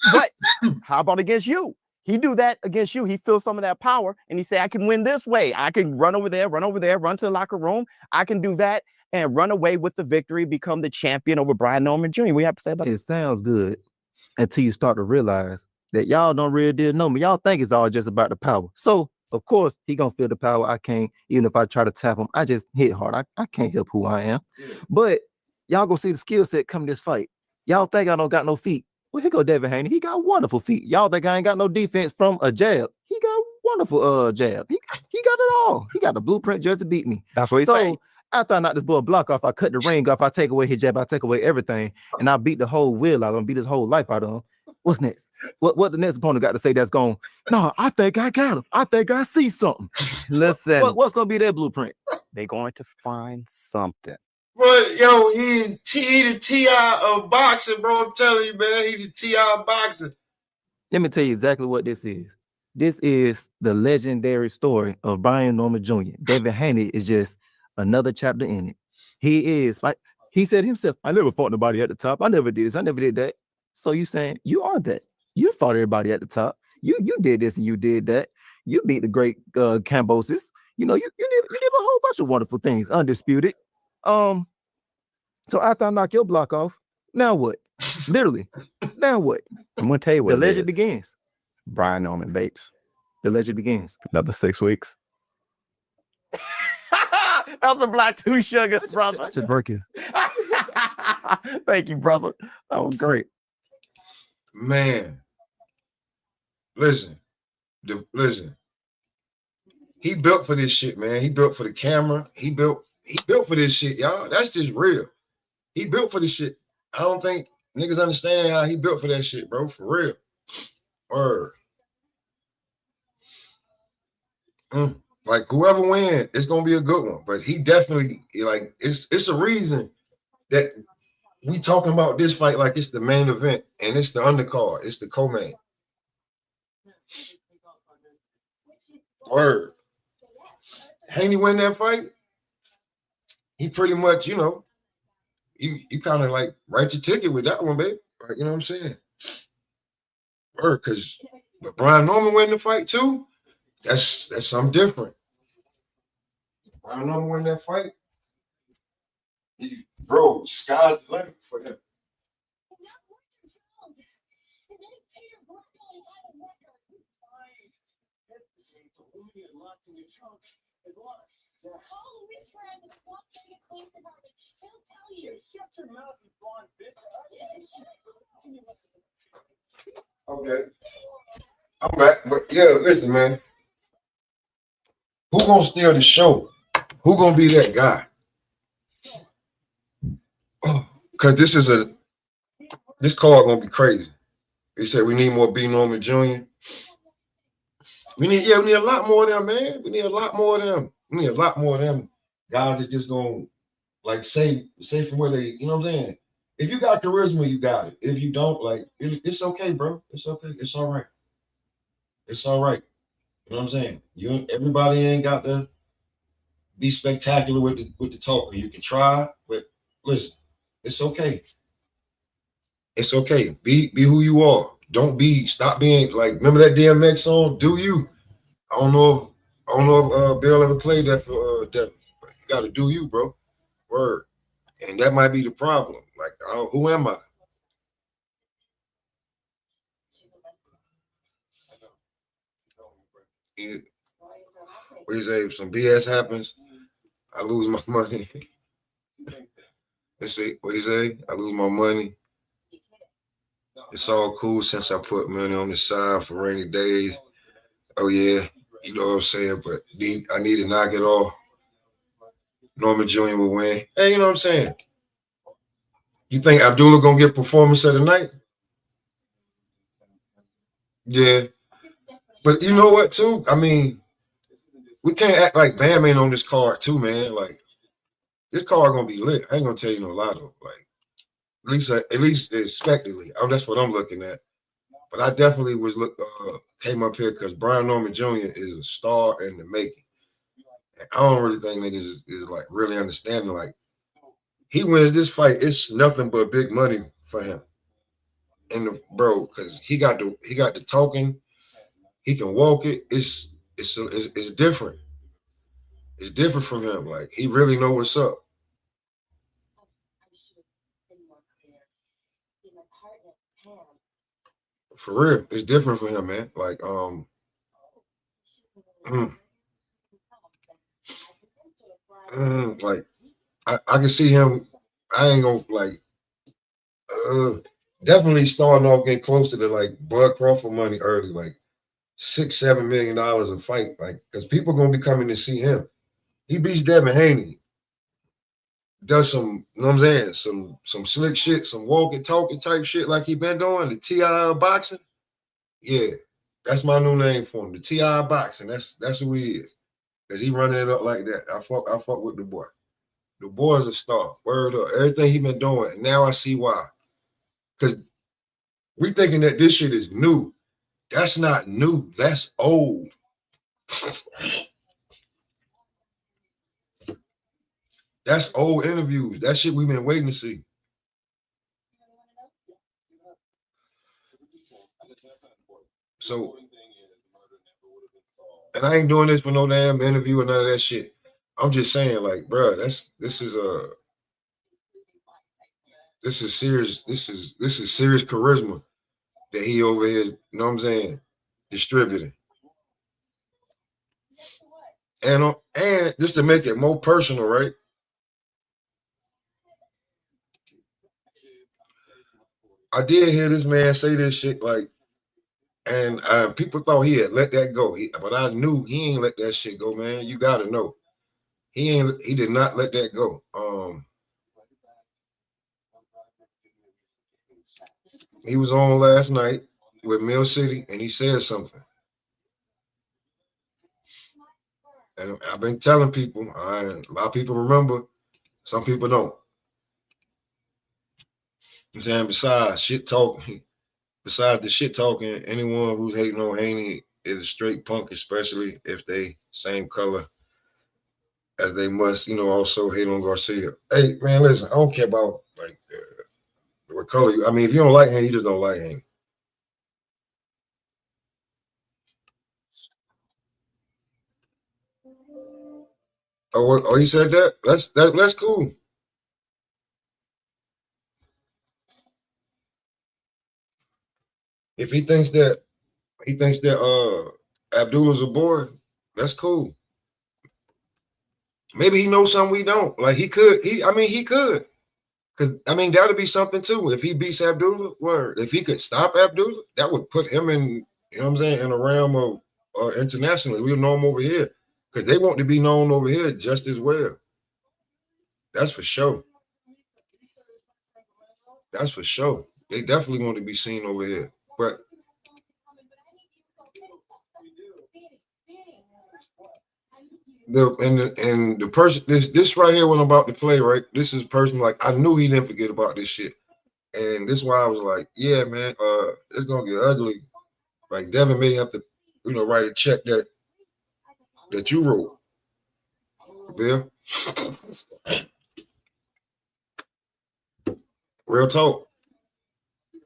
how about against you? He do that against you. He feels some of that power and he say, I can win this way. I can run over there, run to the locker room. I can do that and run away with the victory, become the champion over B.Norman Jr. What you have to say about it? It sounds good until you start to realize that y'all don't really did know me. Y'all think it's all just about the power. So, of course, he gonna feel the power. I can't, even if I try to tap him, I just hit hard. I can't help who I am. Yeah. But y'all gonna see the skill set come this fight. Y'all think I don't got no feet. Well, here go Devin Haney. He got wonderful feet. Y'all think I ain't got no defense from a jab. He got wonderful jab. He got it all. He got the blueprint just to beat me. That's what he's saying. After I knock this boy block off, I cut the ring off, I take away his jab, I take away everything, and I beat the whole will out of him, beat his whole life out of him. What's next? What the next opponent got to say that's going, no, I think I got him. I think I see something. Listen. What's going to be their blueprint? They're going to find something. But yo, he the T.I. of boxing, bro. I'm telling you, man, he the T.I. of boxing. Let me tell you exactly what this is. This is the legendary story of B.Norman Jr. David Haney is just another chapter in it. He is like he said himself, I never fought nobody at the top. I never did this, I never did that. So you saying you are that. You fought everybody at the top. You did this and you did that. You beat the great Cambosis. You know, you did a whole bunch of wonderful things, undisputed. So after I knock your block off, now what? Literally, now what? I'm gonna tell you what The legend it is. begins. Brian Norman Bates. The legend begins. Another 6 weeks. That's a black two sugar, brother. Just working. Thank you, brother. That was great. Man, listen. He built for this shit, man. He built for the camera. He built for this shit, y'all. That's just real. He built for this shit. I don't think niggas understand how he built for that shit, bro. For real. Word. Like whoever wins, it's gonna be a good one. But he definitely like it's a reason that we talking about this fight like it's the main event and it's the undercard, it's the co-main. Word. Haney win that fight, he pretty much, you know, you kind of like write your ticket with that one, babe. Like, you know what I'm saying? Word, because but Brian Norman win the fight too. That's something different. Brian Norman win that fight. Bro, sky's the limit for him. Okay. I'm back. But yeah, listen, man. Who gonna steal the show? Who gonna be that guy? Cause this card gonna be crazy. They said we need more B.Norman Jr. We need a lot more of them, man. We need a lot more of them. We need a lot more of them guys that just gonna like say from where they, you know what I'm saying? If you got charisma, you got it. If you don't, like it's okay, bro. It's okay. It's all right. It's all right. You know what I'm saying? Everybody ain't got to be spectacular with the talk. You can try, but listen, it's okay. It's okay. Be who you are. Stop being like. Remember that DMX song? Do you? I don't know if Bill ever played that for Devin. But you got to do you, bro. Word. And that might be the problem. Like, who am I? What you say? If some BS happens, I lose my money. Let's see. What you say? I lose my money. It's all cool since I put money on the side for rainy days. Oh yeah, you know what I'm saying. But I need to knock it off. Norman Jr. will win. Hey, you know what I'm saying? You think Abdullah gonna get performance of the night? Yeah. But you know what, too? I mean, we can't act like Bam ain't on this card, too, man. Like, this card gonna be lit. I ain't gonna tell you no lie, though. Like, at least expectedly. That's what I'm looking at. But I definitely came up here because Brian Norman Jr. is a star in the making. And I don't really think niggas is like really understanding. Like, he wins this fight, it's nothing but big money for him. And bro, because he got the talking, he can walk it. It's different. It's different from him. Like, he really know what's up. For real, it's different for him, man. Like, like I can see him. I ain't gonna like definitely starting off getting closer to like Bud Crawford money early, like $6-7 million a fight, like because people gonna be coming to see him. He beats Devin Haney, does some, you know what I'm saying, some slick shit, some walking, talking type shit like he been doing, the TI boxing. Yeah, that's my new name for him, the TI boxing. That's who he is. Cause he running it up like that. I fuck with the boy. The boy's a star. Word up. Everything he been doing. And now I see why. Cause we thinking that this shit is new. That's not new. That's old. That's old interviews. That shit we've been waiting to see. So, and I ain't doing this for no damn interview or none of that shit. I'm just saying, like, bro, this is serious. This is serious charisma that he over here, you know what I'm saying, distributing. And just to make it more personal, right? I did hear this man say this shit, like, and people thought he had let that go. But I knew he ain't let that shit go, man. You gotta know. He did not let that go. He was on last night with Mill City and he said something. And I've been telling people, a lot of people remember, some people don't. I'm saying besides the shit talking, anyone who's hating on Haney is a straight punk, especially if they same color as they must, also hate on Garcia. Hey, man, listen, I don't care about like what color you. I mean, if you don't like Haney, you just don't like Haney. Oh, he said that. That's cool. If he thinks that Abdullah's a boy, that's cool. Maybe he knows something we don't. Like he could. He could. Because that'd be something too. If he beats Abdullah, if he could stop Abdullah, that would put him in, you know what I'm saying, in a realm of internationally. We'll know him over here. Because they want to be known over here just as well. That's for sure. That's for sure. They definitely want to be seen over here. But the person, this right here, what I'm about to play, right? This is person, like, I knew he didn't forget about this shit. And this is why I was like, yeah, man, it's gonna get ugly. Like Devin may have to, write a check that you wrote, Bill. Real talk.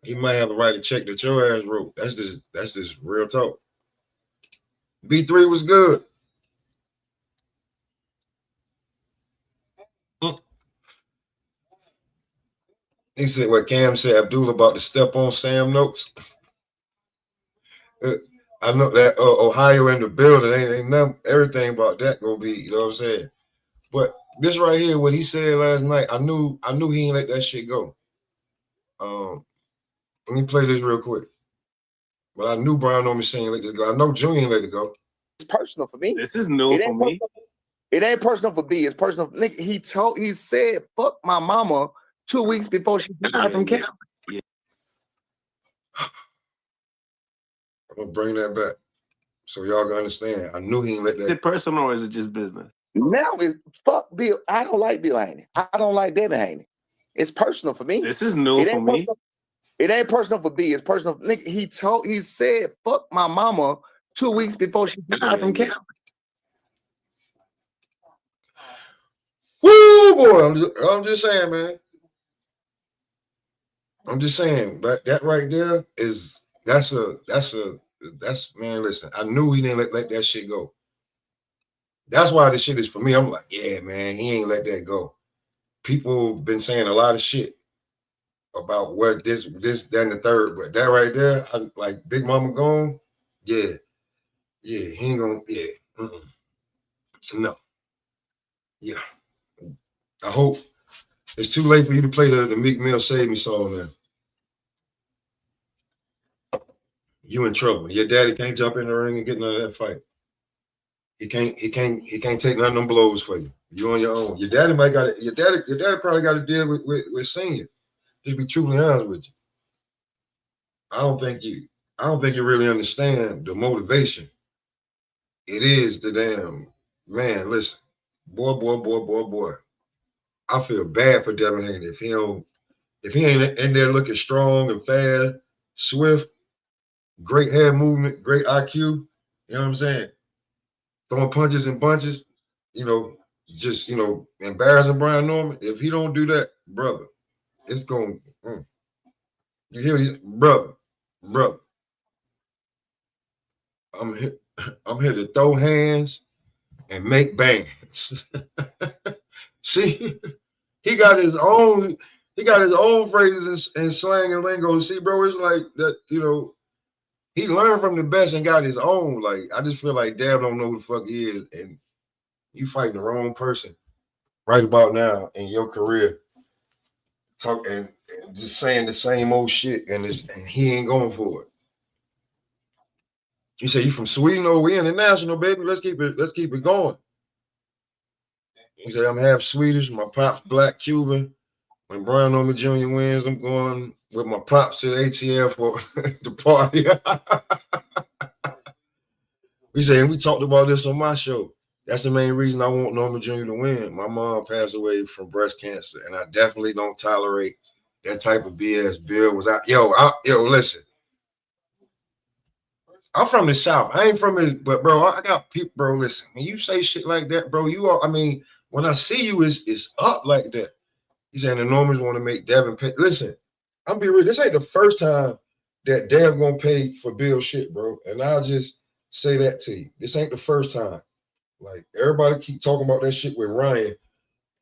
He might have to write a check that your ass wrote. That's just real talk. B3 was good. He said what Cam said, Abdullah about to step on Sam Noakes. I know that Ohio in the building ain't nothing, everything about that gonna be, you know what I'm saying? But this right here, what he said last night, I knew he ain't let that shit go. Let me play this real quick. But I knew B.Norman saying let it go. I know Junior ain't let it go. It's personal for me. This is new for me. It ain't personal for B. It's personal. Nigga, he said, fuck my mama 2 weeks before she died from cancer. Yeah. I'm gonna bring that back so y'all can understand. I knew he ain't let that. Is it personal or is it just business? Now it's fuck Bill. I don't like Bill Haney. I don't like Devin Haney. It's personal for me. This is new for me. It ain't personal for B. It's personal. Nigga, he said, fuck my mama 2 weeks before she died from cancer. Woo, boy! I'm just saying, man. I'm just saying that right there is that's man. Listen, I knew he didn't let that shit go. That's why this shit is for me. I'm like, yeah, man, he ain't let that go. People been saying a lot of shit about what this, that, and the third, but that right there, like Big Mama gone, yeah, he ain't gonna, no, yeah. I hope it's too late for you to play the Meek Mill Save Me song now. You in trouble. Your daddy can't jump in the ring and get none of that fight. He can't take none of them blows for you. You on your own. Your daddy might got it. Your daddy probably got to deal with Senior. Just be truly honest with you. I don't think you really understand the motivation. It is the damn man. Listen, boy. I feel bad for Devin Haney if he ain't in there looking strong and fast, swift, great head movement, great IQ. You know what I'm saying? Throwing punches and bunches. just embarrassing Brian Norman. If he don't do that, brother, it's going. You hear these, brother. I'm here. I'm here to throw hands and make bands. See, he got his own. He got his own phrases and slang and lingo. See, bro, it's like that. He learned from the best and got his own. Like, I just feel like Dab don't know who the fuck he is, and you fighting the wrong person right about now in your career. Talk and just saying the same old shit, and he ain't going for it. You say you from Sweden? Oh, we international, baby. Let's keep it going. You say I'm half Swedish. My pop's black Cuban. When Brian Norman Jr. wins, I'm going with my pops to the ATL for the party. We talked about this on my show. That's the main reason I want Norman Jr. to win. My mom passed away from breast cancer, and I definitely don't tolerate that type of BS. Bill was out. Yo, listen. I'm from the South. I ain't from it, but bro, I got people, bro. Listen, when you say shit like that, bro, when I see you, it's up like that. He's saying the Normans want to make Devin pay. Listen, I'm be real. This ain't the first time that Dev gonna pay for Bill shit, bro. And I'll just say that to you. This ain't the first time. Like, everybody keep talking about that shit with Ryan.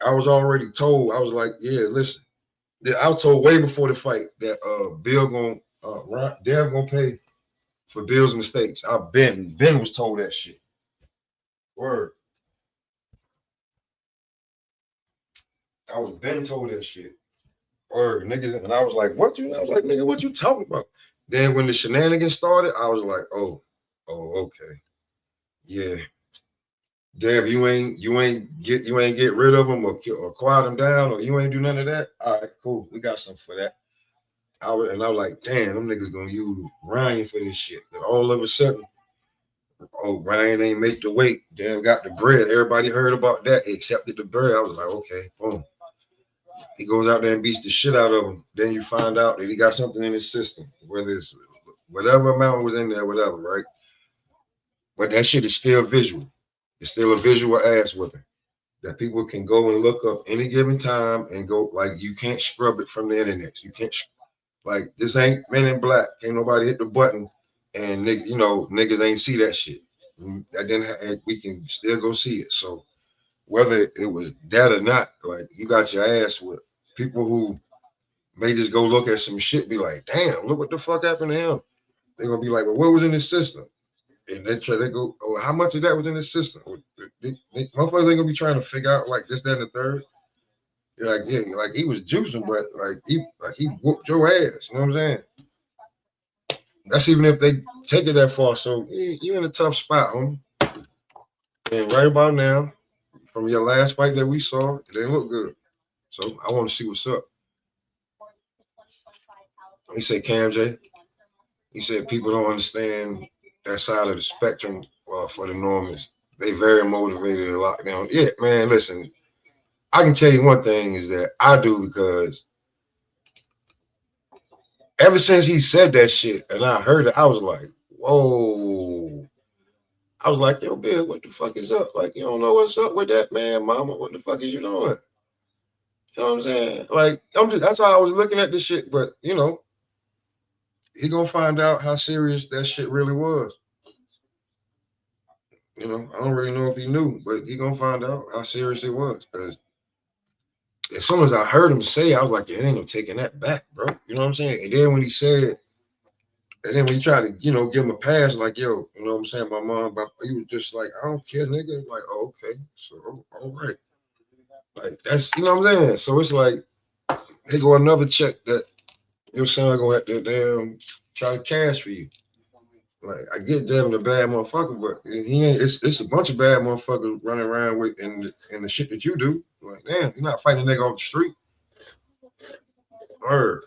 I was already told. I was like, yeah, listen. I was told way before the fight that Dev gonna pay for Bill's mistakes. Ben was told that shit. Word. I was Ben told that shit. Word, niggas, and I was like, what you? I was like, nigga, what you talking about? Then when the shenanigans started, I was like, oh, okay, yeah. Dev, you ain't get rid of them or quiet them down, or you ain't do none of that. All right, cool. We got something for that. I was like, damn, them niggas gonna use Ryan for this shit. And all of a sudden, Ryan ain't make the weight. Dev got the bread. Everybody heard about that. He accepted the bread. I was like, okay, boom. He goes out there and beats the shit out of him. Then you find out that he got something in his system, whether it's whatever amount was in there, whatever, right? But that shit is still visual. It's still a visual ass whipping that people can go and look up any given time and go, like, you can't scrub it from the internet. You can't, like, this ain't Men in Black. Can't nobody hit the button and niggas ain't see that shit. That didn't. We can still go see it. So whether it was that or not, like, you got your ass whipped. People who may just go look at some shit, be like, damn, look what the fuck happened to him. They're gonna be like, well, what was in his system? And they go, oh, how much of that was in his system? Motherfuckers ain't gonna be trying to figure out like this, that, and the third. You're like, yeah, like he was juicing, but he whooped your ass. You know what I'm saying? That's even if they take it that far. So you're in a tough spot, homie. And right about now, from your last fight that we saw, it didn't look good. So I want to see what's up. He said, Cam J. He said people don't understand that side of the spectrum for the Normans. They very motivated to lock down. Yeah, man, listen. I can tell you one thing is that I do, because ever since he said that shit and I heard it, I was like, whoa. I was like, yo, Bill, what the fuck is up? Like, you don't know what's up with that, man, mama. What the fuck is you doing? You know what I'm saying? Like, that's how I was looking at this shit. But, he gonna find out how serious that shit really was. I don't really know if he knew, but he gonna find out how serious it was. Because as soon as I heard him say, I was like, yeah, it ain't no taking that back, bro. You know what I'm saying? And then when he said, and then when you try to, give him a pass, like, yo, you know what I'm saying? My mom, he was just like, I don't care, nigga. Like, oh, okay. So, all right. Like, that's, you know what I'm saying? So it's like, here go another check that your son gonna have to damn try to cash for you. Like, I get Devin a bad motherfucker, but he ain't. It's a bunch of bad motherfuckers running around with in the shit that you do. Like, damn, you're not fighting a nigga off the street. Or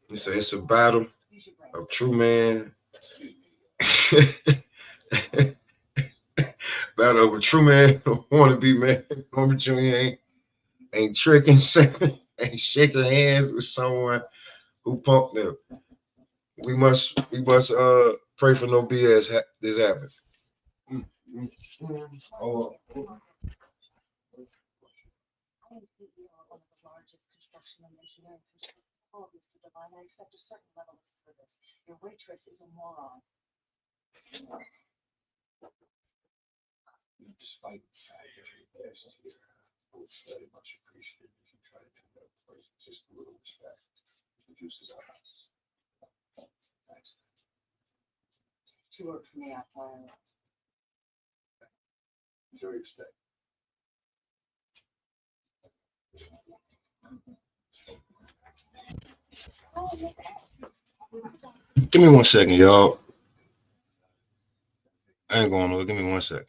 you say it's a battle of true man. Battle of a true man, wannabe man. Norman Jr. ain't tricking, ain't shaking hands with someone who punked them. We must pray for no BS this happens. Despite the fact that your best here, I would very much appreciate if you try to take that place just a little respect. Reduces our house. Thanks. Enjoy your stay. Give me 1 second, y'all. I ain't going to give me 1 second.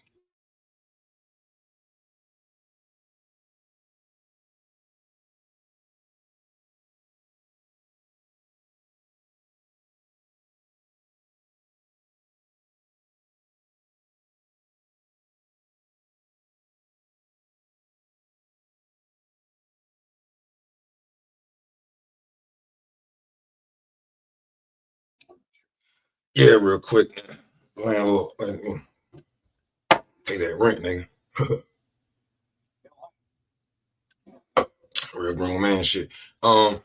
Yeah, real quick. Landlord, pay that rent, nigga. Real grown man shit. But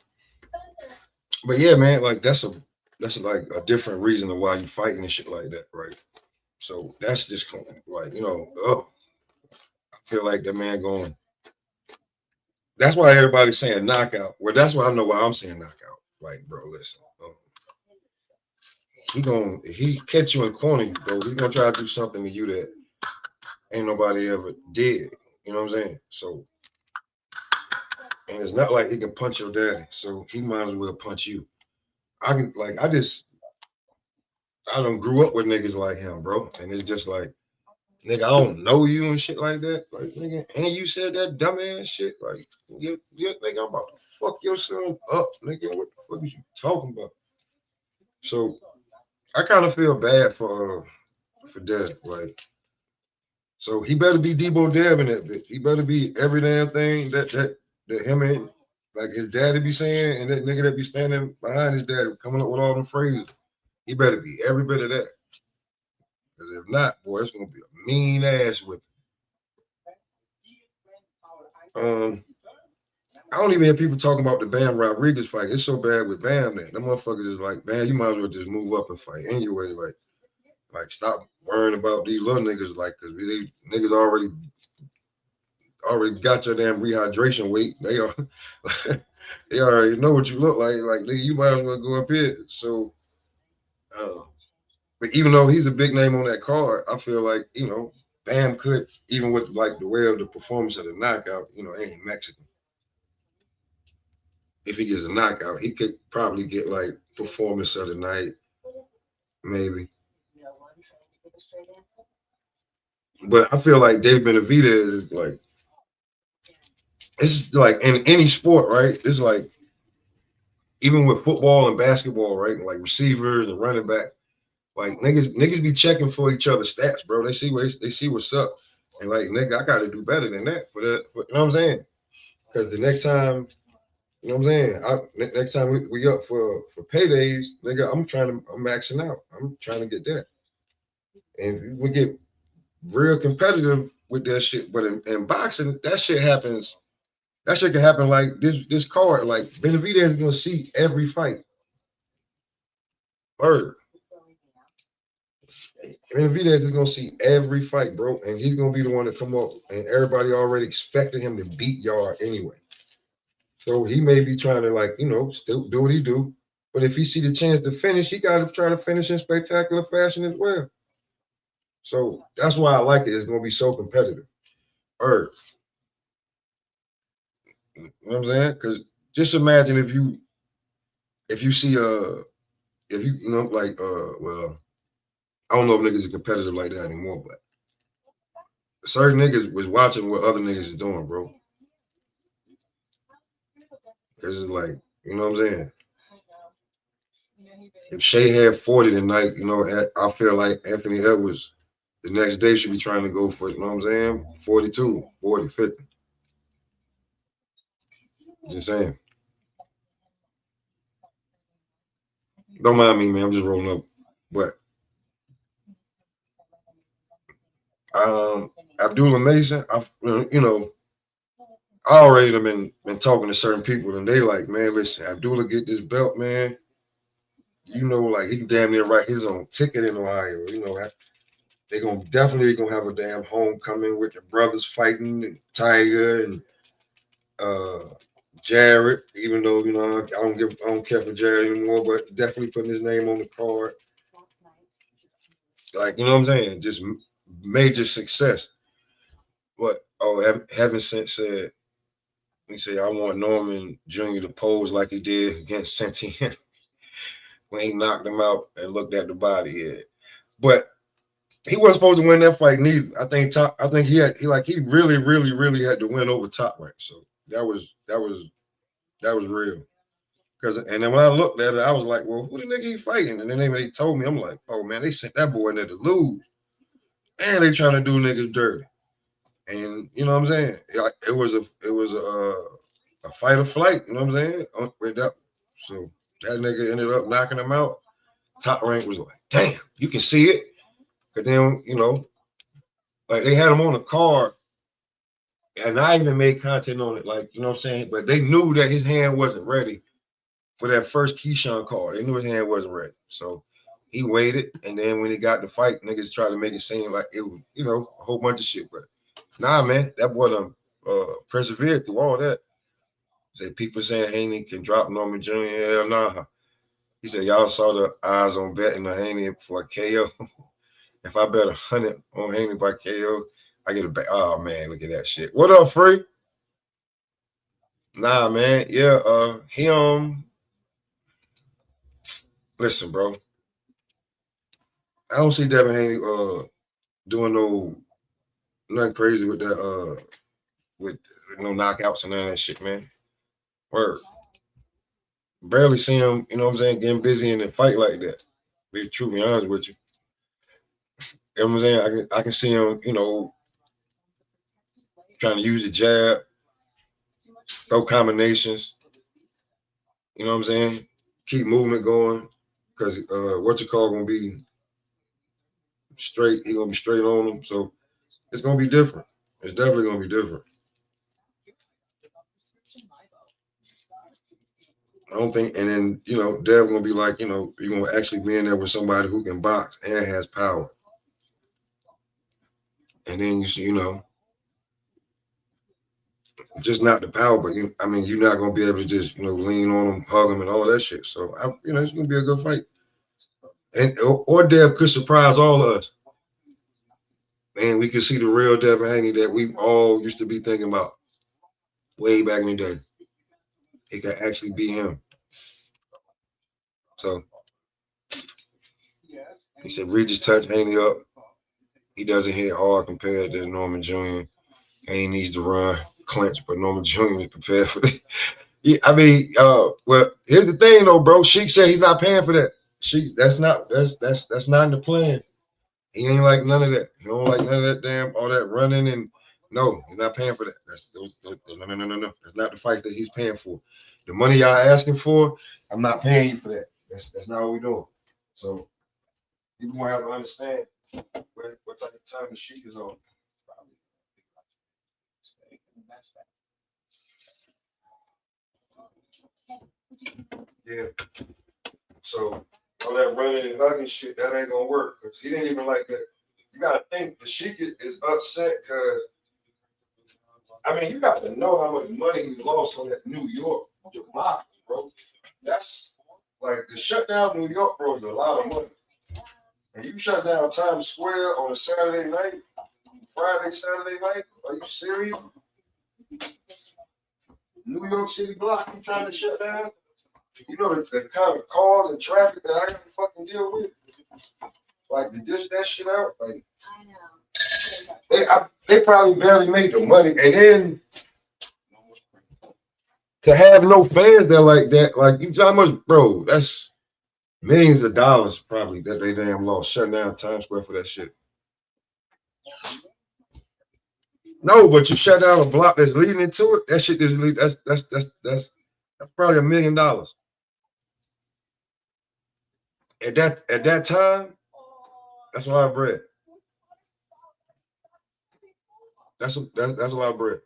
yeah, man, like that's like a different reason of why you fighting and shit like that, right? So that's just like, I feel like that man going. That's why everybody's saying knockout. Well, that's why I know why I'm saying knockout. Like, bro, listen. He catch you and corner you, bro. He's gonna try to do something to you that ain't nobody ever did. You know what I'm saying? So, and it's not like he can punch your daddy, so he might as well punch you. I don't grew up with niggas like him, bro. And it's just like, nigga, I don't know you and shit like that. Like, nigga, and you said that dumbass shit. Like, yeah, nigga, I'm about to fuck your son up, nigga. What the fuck is you talking about? So I kind of feel bad for Dev. Like, so he better be Debo Dev in that bitch. He better be every damn thing that him and like his daddy be saying, and that nigga that be standing behind his daddy coming up with all them phrases. He better be every bit of that. Because if not, boy, it's gonna be a mean ass whip. I don't even hear people talking about the Bam Rodriguez fight. It's so bad with Bam that the motherfuckers is like, man, you might as well just move up and fight anyway. Like stop worrying about these little niggas, like, cause these niggas already got your damn rehydration weight. They are they already know what you look like. Like, nigga, you might as well go up here. So but even though he's a big name on that card, I feel like, Bam could, even with like the way of the performance of the knockout, ain't Mexican. If he gets a knockout, he could probably get like performance of the night, maybe. But I feel like Dave Benavidez is like, it's like in any sport, right? It's like, even with football and basketball, right? Like receivers and running back, like niggas be checking for each other's stats, bro. They see what's up, and like, nigga, I got to do better than that for that. You know what I'm saying? Because the next time, you know what I'm saying? Next time we up for paydays, nigga, I'm maxing out. I'm trying to get that, and we get real competitive with that shit. But in boxing, that shit happens. That shit can happen like this card. Like Benavidez is gonna see every fight. Word. Benavidez is gonna see every fight, bro, and he's gonna be the one to come up, and everybody already expected him to beat Yard anyway. So he may be trying to, like, still do what he do, but if he see the chance to finish, he got to try to finish in spectacular fashion as well. So that's why I like it. It's gonna be so competitive. You know what I'm saying? Because just imagine if you see if you know like well, I don't know if niggas are competitive like that anymore, but certain niggas was watching what other niggas is doing, bro. Because it's like, you know what I'm saying? If Shea had 40 tonight, I feel like Anthony Edwards the next day should be trying to go for, you know what I'm saying? 42, 40, 50. Just saying. Don't mind me, man. I'm just rolling up. But Abdullah Mason, I already have been talking to certain people, and they like, man, listen, Abdullah get this belt, man. You know, like he can damn near write his own ticket in Ohio. You know, they definitely gonna have a damn homecoming with the brothers fighting and Tiger and Jared. Even though you know I don't care for Jared anymore, but definitely putting his name on the card. Like you know what I'm saying? Just major success. But Heaven Sent said. He said, I want Norman Jr. to pose like he did against Sentient when he knocked him out and looked at the body. Yeah. But he wasn't supposed to win that fight neither. I think he really, really, really had to win over Top Rank. So that was real. And then when I looked at it, I was like, well, who the nigga he fighting? And then they told me, I'm like, oh man, they sent that boy in there to lose. And they trying to do niggas dirty. And you know what I'm saying? It was a fight or flight, you know what I'm saying? So that nigga ended up knocking him out. Top Rank was like, damn, you can see it. But then, you know, like they had him on the card, and I even made content on it, like, you know what I'm saying? But they knew that his hand wasn't ready for that first Keyshawn card. They knew his hand wasn't ready. So he waited, and then when he got the fight, niggas tried to make it seem like it was, you know, a whole bunch of shit. But nah, man, that boy done persevered through all that. Say people saying Haney can drop Norman Jr. Hell nah. He said y'all saw the eyes on betting on Haney for a KO. If I bet 100 on Haney by KO, I get a bet. Oh man, look at that shit. What up, Free? Nah, man. Yeah, he listen, bro. I don't see Devin Haney doing nothing crazy with that with no knockouts and none of that shit, man. Word. Barely see him, you know what I'm saying, getting busy in a fight like that. Be truly honest with you. You know what I'm saying? I can see him, you know, trying to use the jab, throw combinations. You know what I'm saying? Keep movement going. Because gonna be straight. He gonna be straight on him. So it's gonna be different. It's definitely gonna be different. I don't think, and then you know, Dev gonna be like, you know, you're gonna actually be in there with somebody who can box and has power. And then you know, just not the power, but I mean, you're not gonna be able to just, you know, lean on them, hug them, and all that shit. So you know, it's gonna be a good fight. And or Dev could surprise all of us. And we could see the real Devin Haney that we all used to be thinking about way back in the day. It could actually be him. So he said Regis touched Haney up. He doesn't hit hard compared to Norman Jr. Haney needs to run, clinch, but Norman Jr. is prepared for it. Yeah, I mean, well, here's the thing though, bro. Sheik said he's not paying for that. That's not in the plan. He ain't like none of that. He don't like none of that damn all that running and no, he's not paying for that. No. That's not the fights that he's paying for. The money y'all asking for, I'm not paying you for that. That's not what we're doing. So you gonna have to understand what type of time the Sheik is on. Yeah. So all that running and hugging shit, that ain't gonna work. Cause he didn't even like that. You gotta think the Sheik is upset because I mean you got to know how much money he lost on that New York debacle, bro. That's like to shut down New York, bro, is a lot of money. And you shut down Times Square on a Saturday night, Saturday night? Are you serious? New York City block you trying to shut down? You know the kind of cars and traffic that I gotta fucking deal with? Like to dish that shit out? Like they probably barely make the money. And then to have no fans there like that, like you know how much, bro, that's millions of dollars probably that they damn lost shutting down Times Square for that shit. No, but you shut down a block that's leading into it. That shit that's probably $1 million. At that time, that's a lot of bread. That's a lot of bread.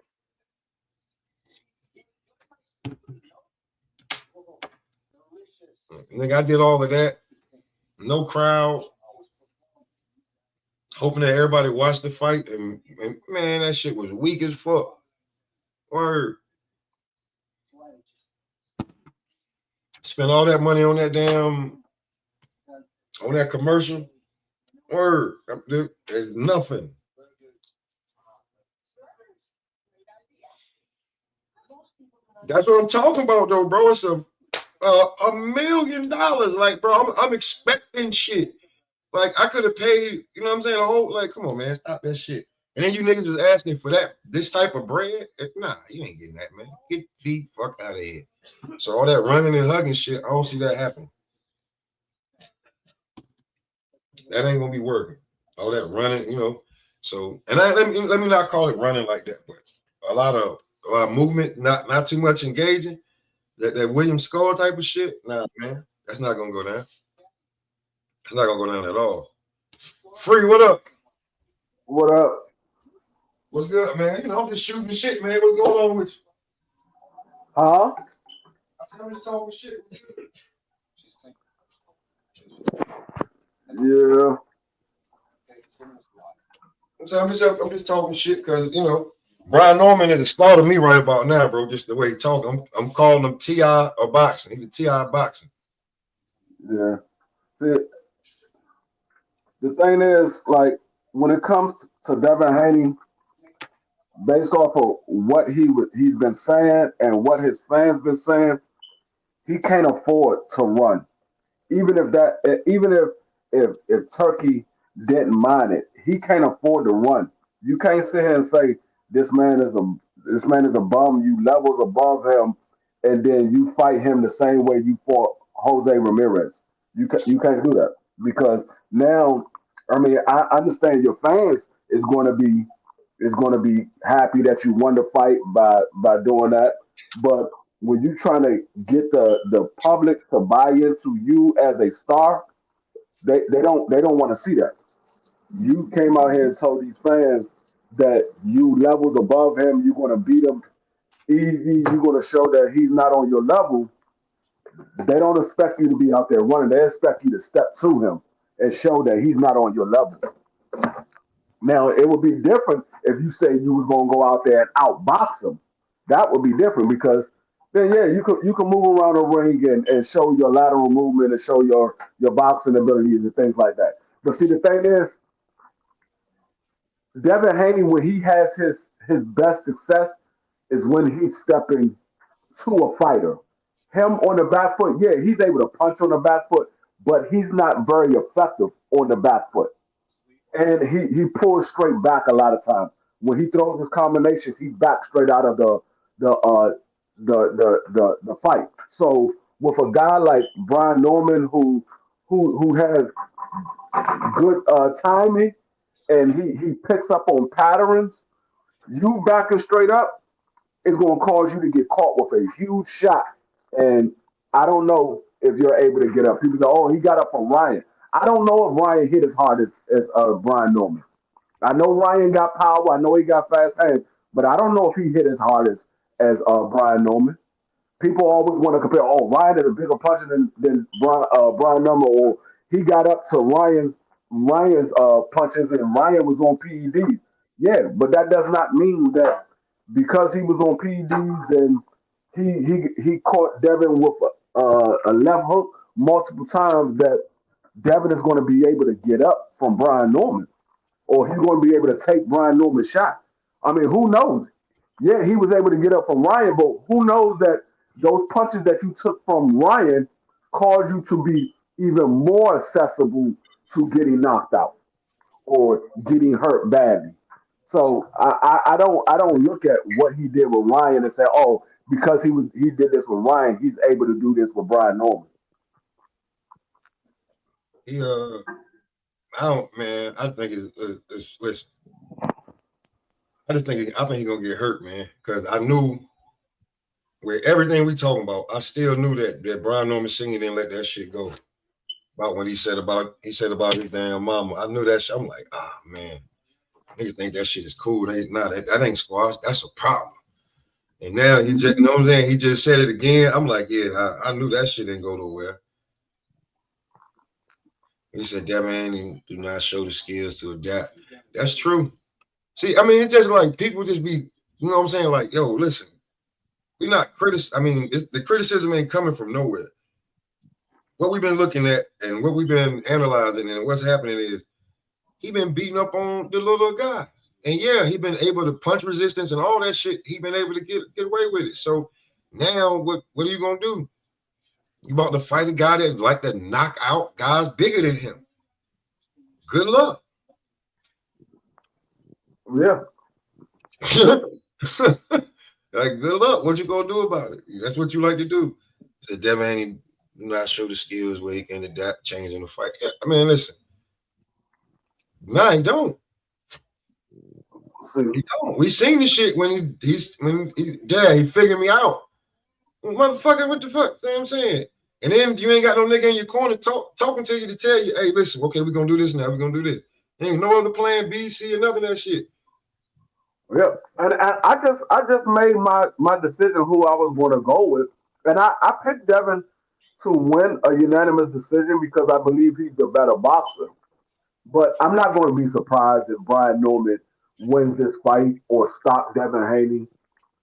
Nigga, I did all of that. No crowd. Hoping that everybody watched the fight. And man, that shit was weak as fuck. Word. Spent all that money on that on that commercial. Word. There's nothing. That's what I'm talking about, though, bro. It's $1 million. Like, bro, I'm expecting shit. Like, I could have paid, you know what I'm saying? A whole, like, come on, man, stop that shit. And then you niggas was asking for this type of bread. Nah, you ain't getting that, man. Get the fuck out of here. So all that running and hugging shit, I don't see that happening. That ain't gonna be working. All that running, you know. So, and let me not call it running like that, but a lot of movement, not too much engaging. That William Skull type of shit, nah, man, that's not gonna go down. It's not gonna go down at all. Free, what up? What up? What's good, man? You know, I'm just shooting shit, man. What's going on with you? Huh? I'm just talking shit. Yeah. So I'm just talking shit because you know Brian Norman is a star to me right about now, bro. Just the way he talk, I'm calling him T.I. or boxing. He's the T.I. boxing. Yeah. See, the thing is, like, when it comes to Devin Haney, based off of what he's been saying and what his fans been saying, he can't afford to run. Even if Turkey didn't mind it, he can't afford to run. You can't sit here and say this man is a bum. You levels above him, and then you fight him the same way you fought Jose Ramirez. You can't do that because now, I mean, I understand your fans is going to be happy that you won the fight by doing that, but when you're trying to get the public to buy into you as a star, they don't want to see that. You came out here and told these fans that you levels above him, you're going to beat him easy, you're going to show that he's not on your level. They don't expect you to be out there running. They expect you to step to him and show that he's not on your level. Now it would be different if you say you was gonna go out there and outbox him. That would be different because then yeah, you can move around the ring and show your lateral movement and show your boxing abilities and things like that. But see, the thing is, Devin Haney, when he has his best success, is when he's stepping to a fighter. Him on the back foot, yeah, he's able to punch on the back foot, but he's not very effective on the back foot. And he pulls straight back a lot of times. When he throws his combinations, he backs straight out of the uh the fight. So with a guy like Brian Norman who has good timing and he picks up on patterns, you backing straight up is going to cause you to get caught with a huge shot. And I don't know if you're able to get up. People say, "Oh, he got up from Ryan." I don't know if Ryan hit as hard as Brian Norman. I know Ryan got power. I know he got fast hands, but I don't know if he hit as hard as Brian Norman. People always want to compare. Oh, Ryan is a bigger puncher than Brian Norman, or he got up to Ryan's punches, and Ryan was on PEDs. Yeah, but that does not mean that because he was on PEDs and he caught Devin with a left hook multiple times that Devin is going to be able to get up from Brian Norman or he's going to be able to take Brian Norman's shot. I mean, who knows? Yeah, he was able to get up from Ryan, but who knows that those punches that you took from Ryan caused you to be even more accessible to getting knocked out or getting hurt badly. So I don't look at what he did with Ryan and say, oh, because he did this with Ryan, he's able to do this with Brian Norman. He I don't, man. I think it's listen. I think he's gonna get hurt, man. Because I knew with everything we talking about, I still knew that Brian Norman Sr. didn't let that shit go. About what he said about his damn mama. I knew that shit. I'm like, man, niggas think that shit is cool. That ain't squash. That's a problem. And now he just, you know what I'm saying? He just said it again. I'm like, yeah, I knew that shit didn't go nowhere. He said Devin Haney do not show the skills to adapt. That's true. See, I mean, it's just like people just be, you know what I'm saying? Like, yo, listen, we're not I mean, the criticism ain't coming from nowhere. What we've been looking at and what we've been analyzing and what's happening is he been beating up on the little guys. And yeah, he been able to punch resistance and all that shit. He been able to get away with it. So now what are you gonna do? You about to fight a guy that like to knock out guys bigger than him. Good luck. Yeah. Like, good luck. What you gonna do about it? That's what you like to do. So Devin Haney do not show the skills where he can adapt, change in the fight. Yeah, I mean, listen. Nah, he don't. See, He don't. We seen the shit when he figured me out. Motherfucker, what the fuck? You know what I'm saying? And then you ain't got no nigga in your corner talking to you to tell you, hey, listen, okay, we're gonna do this now. We're gonna do this. There ain't no other plan B, C, or nothing of that shit. yeah, and I just made my decision who I was going to go with, and I picked Devin to win a unanimous decision because I believe he's the better boxer. But I'm not going to be surprised if Brian Norman wins this fight or stops Devin Haney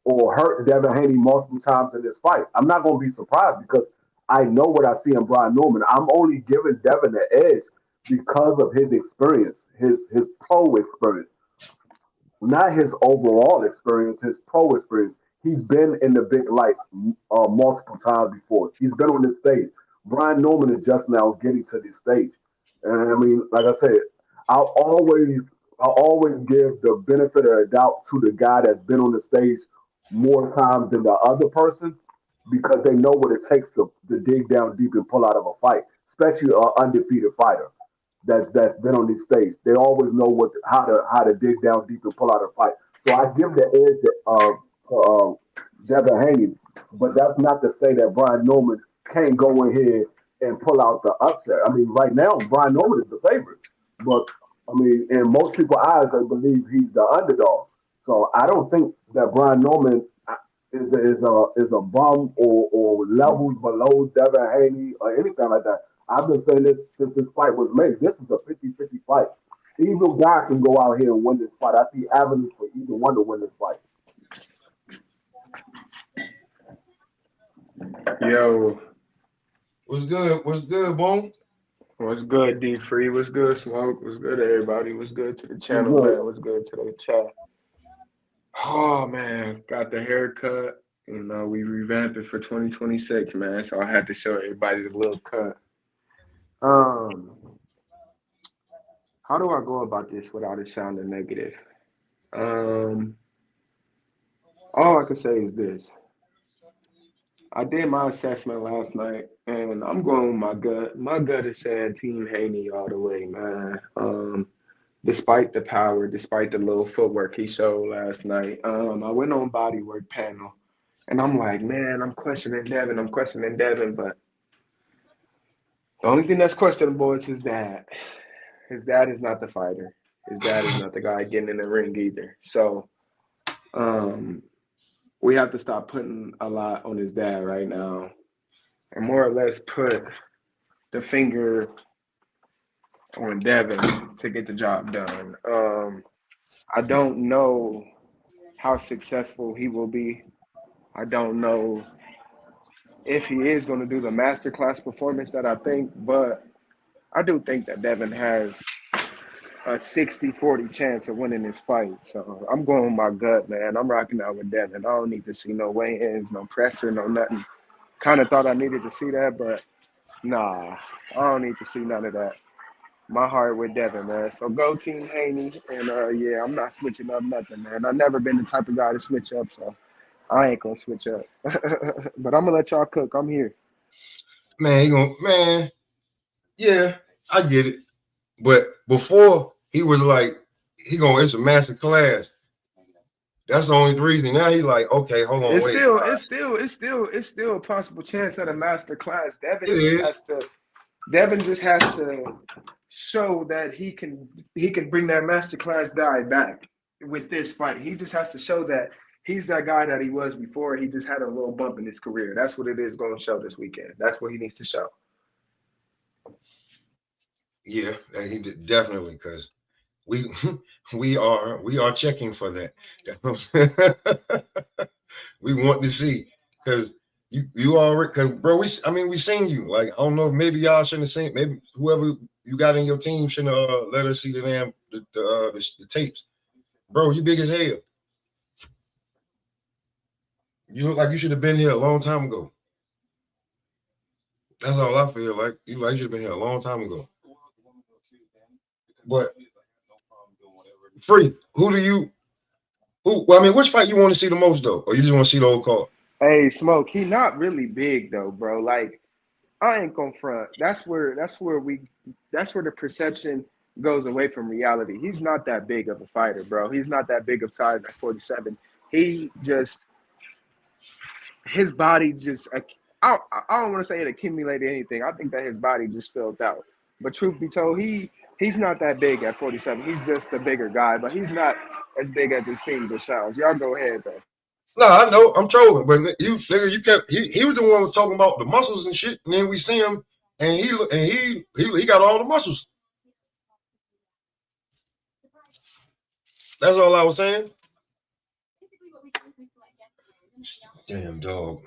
or hurt Devin Haney multiple times in this fight. I'm not going to be surprised because I know what I see in Brian Norman. I'm only giving Devin the edge because of his experience, his pro experience, not his overall experience, his pro experience. He's been in the big lights multiple times before. He's been on this stage. Brian Norman is just now getting to this stage, and I mean, like I said, I'll always I'll always give the benefit of the doubt to the guy that's been on the stage more times than the other person because they know what it takes to dig down deep and pull out of a fight, especially an undefeated fighter that's been on this stage. They always know how to dig down deep and pull out a fight. So I give the edge to Devin Haney, but that's not to say that Brian Norman can't go in here and pull out the upset. I mean, right now Brian Norman is the favorite, but I mean, in most people's eyes, they believe he's the underdog. So I don't think that Brian Norman is a bum or levels below Devin Haney or anything like that. I've been saying this since this fight was made. This is a 50-50 fight. Either guy can go out here and win this fight. I see avenues for either one to win this fight. Yo, What's good? What's good, Boom? what's good, D Free? What's good, Smoke? What's good, everybody? What's good to the What's channel, good? man? What's good to the chat? Oh man, got the haircut. You know, we revamped it for 2026, man. So I had to show everybody the little cut. Um, how do I go about this without it sounding negative? Um, all I can say is this. I did my assessment last night, and I'm going with my gut. My gut is saying Team Haney all the way, man. Despite the power, despite the little footwork he showed last night, I went on bodywork panel, and I'm like, man, I'm questioning Devin, but the only thing that's questionable is his dad. His dad is not the fighter. His dad is not the guy getting in the ring either. So, we have to stop putting a lot on his dad right now and more or less put the finger on Devin to get the job done. I don't know how successful he will be. I don't know if he is going to do the masterclass performance that I think, but I do think that Devin has a 60-40 chance of winning this fight. So I'm going with my gut, man. I'm rocking out with Devin. I don't need to see no weigh-ins, no pressure, no nothing. Kind of thought I needed to see that, but nah, I don't need to see none of that. My heart with Devin, man. So go Team Haney. And yeah, I'm not switching up nothing, man. I've never been the type of guy to switch up, so I ain't gonna switch up. But I'm gonna let y'all cook. I'm here. Man, yeah, I get it. But before he was like, it's a master class. That's the only reason. Now he like, okay, hold on, It's wait. still a possible chance at a master class. It is. Devin just has to show that he can bring that master class guy back with this fight. He just has to show that he's that guy that he was before. He just had a little bump in his career. That's what it is going to show this weekend. That's what he needs to show. Yeah, he did, definitely, because we we are checking for that. We want to see, because you already, because bro, I mean we seen you. Like, I don't know, maybe y'all shouldn't have seen, maybe whoever you got in your team shouldn't have let us see the damn the tapes. Bro, you big as hell. You look like you should have been here a long time ago. That's all I feel like. You should have been here a long time ago. But free, who do you well, I mean, which fight you want to see the most though? Or you just want to see the old card? Hey, Smoke, he not really big though, bro. Like, I ain't gonna front. That's where the perception goes away from reality. He's not that big of a fighter, bro. He's not that big of size at 47. He just his body just I don't want to say it accumulated anything. I think that his body just filled out. But truth be told, he's not that big at 47. He's just a bigger guy, but he's not as big as it seems or sounds. Y'all go ahead though. No, I know I'm trolling, but you nigga, you kept he was the one who was talking about the muscles and shit, and then we see him, and he got all the muscles. That's all I was saying. Damn dog.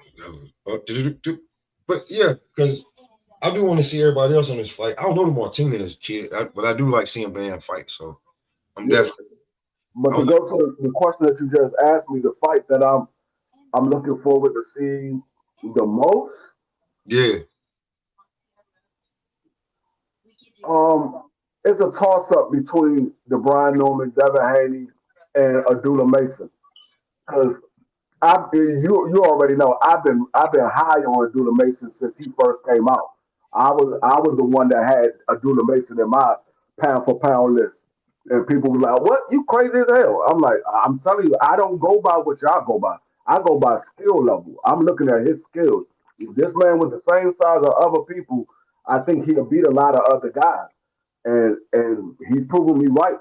But yeah, because I do want to see everybody else on this fight. I don't know the Martinez kid, but I do like seeing Bam fight. So I'm Yeah. definitely. But to go to the question that you just asked me, the fight that I'm looking forward to seeing the most. Yeah. It's a toss up between the Brian Norman, Devin Haney, and Adula Mason. Because you already know I've been high on Adula Mason since he first came out. I was the one that had Adula Mason in my pound for pound list, and people were like, "What? You crazy as hell?" I'm like, I'm telling you, I don't go by what y'all go by. I go by skill level. I'm looking at his skills. If this man was the same size of other people, I think he'll beat a lot of other guys, and he's proven me right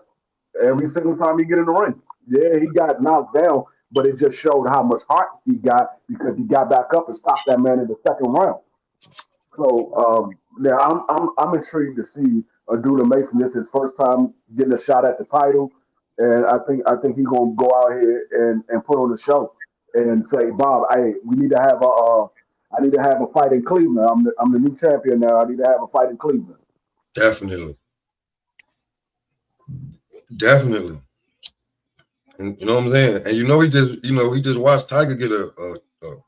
every single time he get in the ring. Yeah, he got knocked down, but it just showed how much heart he got because he got back up and stopped that man in the second round. So yeah, I'm intrigued to see Adula Mason. This is his first time getting a shot at the title, and I think he's gonna go out here and put on the show and say, Bob, hey, we need to have I need to have a fight in Cleveland. I'm the new champion now. I need to have a fight in Cleveland. Definitely. Definitely. And you know what I'm saying? And he just watched Tiger get a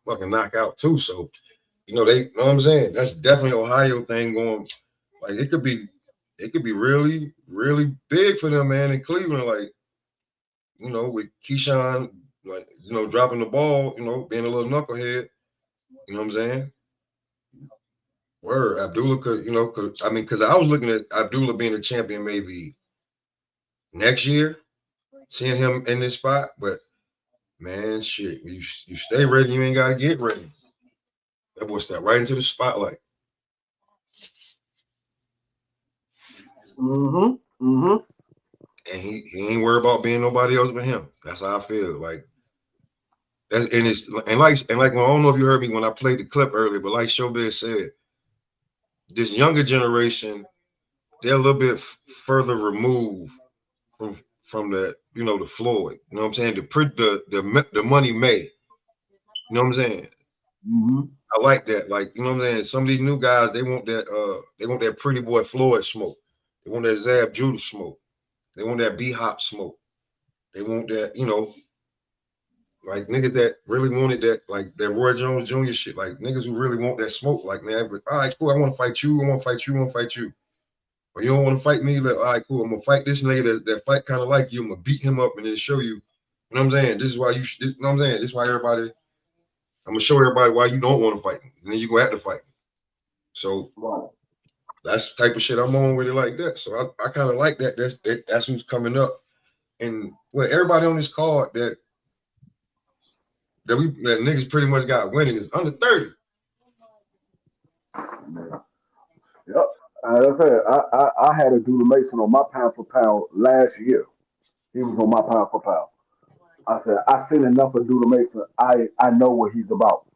fucking knockout too. So, they you know what I'm saying? That's definitely Ohio thing going. Like, it could be really, really big for them, man, in Cleveland. Like, with Keyshawn, like, dropping the ball, being a little knucklehead. You know what I'm saying? Word, Abdullah because I was looking at Abdullah being a champion maybe next year, seeing him in this spot, but man, shit, you stay ready, you ain't gotta get ready. That boy step right into the spotlight. Mm-hmm. Mm-hmm. And he ain't worried about being nobody else but him. That's how I feel. Like that's and like when I don't know if you heard me when I played the clip earlier, but like Showbiz said, this younger generation, they're a little bit further removed from the Floyd. You know what I'm saying? The money may. You know what I'm saying? Mm-hmm. I like that. Like, you know what I'm saying? Some of these new guys, they want that pretty boy Floyd smoke. They want that Zab Judah smoke. They want that B Hop smoke. They want that, like niggas that really wanted that, like that Roy Jones Jr. shit. Like niggas who really want that smoke. Like, man, but, all right, cool. I want to fight you. I want to fight you. I want to fight you. Or you don't want to fight me? Like, all right, cool. I'm gonna fight this nigga that fight kind of like you. I'm gonna beat him up and then show you. You know what I'm saying? This is why you know what I'm saying? This is why everybody. I'm gonna show everybody why you don't want to fight me, and then you gonna have to fight me. So that's the type of shit I'm on with it like that. So I kind of like that. That's who's coming up, and everybody on this card that niggas pretty much got winning is under 30. Yep. As I said, I had a Doodle Mason on my pound for pound last year. He was on my pound for pound. I said, I seen enough of Doodle Mason. I know what he's about.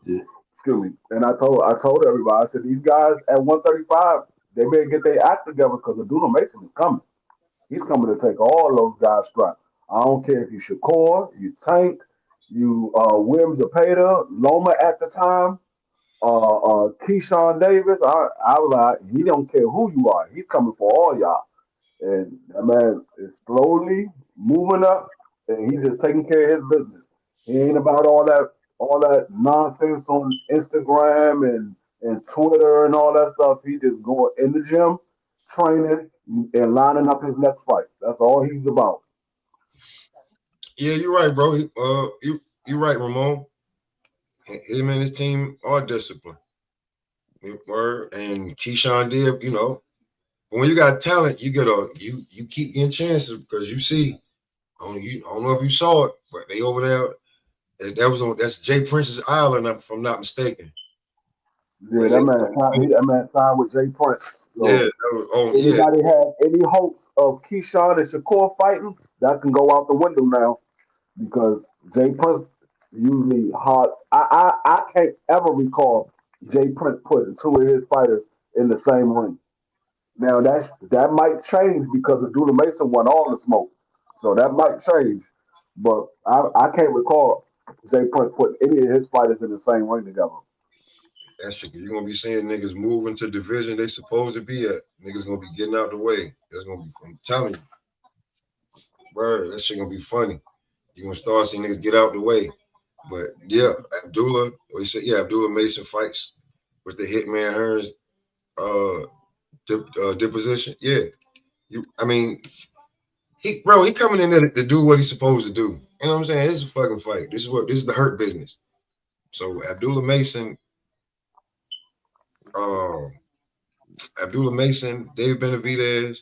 Yeah. Excuse me. And I told everybody, I said, these guys at 135, they better get their act together because Abdullah Mason is coming. He's coming to take all those guys' strap. I don't care if you Shakur, you Tank, you Williams Zapata, Loma at the time, Keyshawn Davis. I was like, he don't care who you are. He's coming for all y'all. And that man is slowly moving up, and he's just taking care of his business. He ain't about all that nonsense on Instagram and Twitter and all that stuff. He just going in the gym, training, and lining up his next fight. That's all he's about. Yeah, you're right, bro. You're right, Ramon. Him and his team are disciplined. Word. And Keyshawn did, when you got talent, you keep getting chances because you see. I don't know if you saw it, but they over there. That's Jay Prince's Island, if I'm not mistaken. Yeah, that man signed with Jay Prince. Yeah, So that was, yeah. anybody has any hopes of Keyshawn and Shakur fighting, that can go out the window now because Jay Prince usually hard. I can't ever recall Jay Prince putting two of his fighters in the same ring. Now that might change because Abdullah Mason won all the smoke, so that might change. But I can't recall Jay Prince putting any of his fighters in the same ring together. That's true. You're gonna be seeing niggas move into division they supposed to be at. Niggas gonna be getting out the way. That's gonna be. I'm telling you, bro. That shit gonna be funny. You're gonna start seeing niggas get out the way. But yeah, Abdullah Mason fights with the Hitman Hearns deposition. Yeah, I mean, he coming in there to do what he's supposed to do. You know what I'm saying? This is a fucking fight. This is the hurt business. So uh, Abdullah Mason, Dave Benavidez,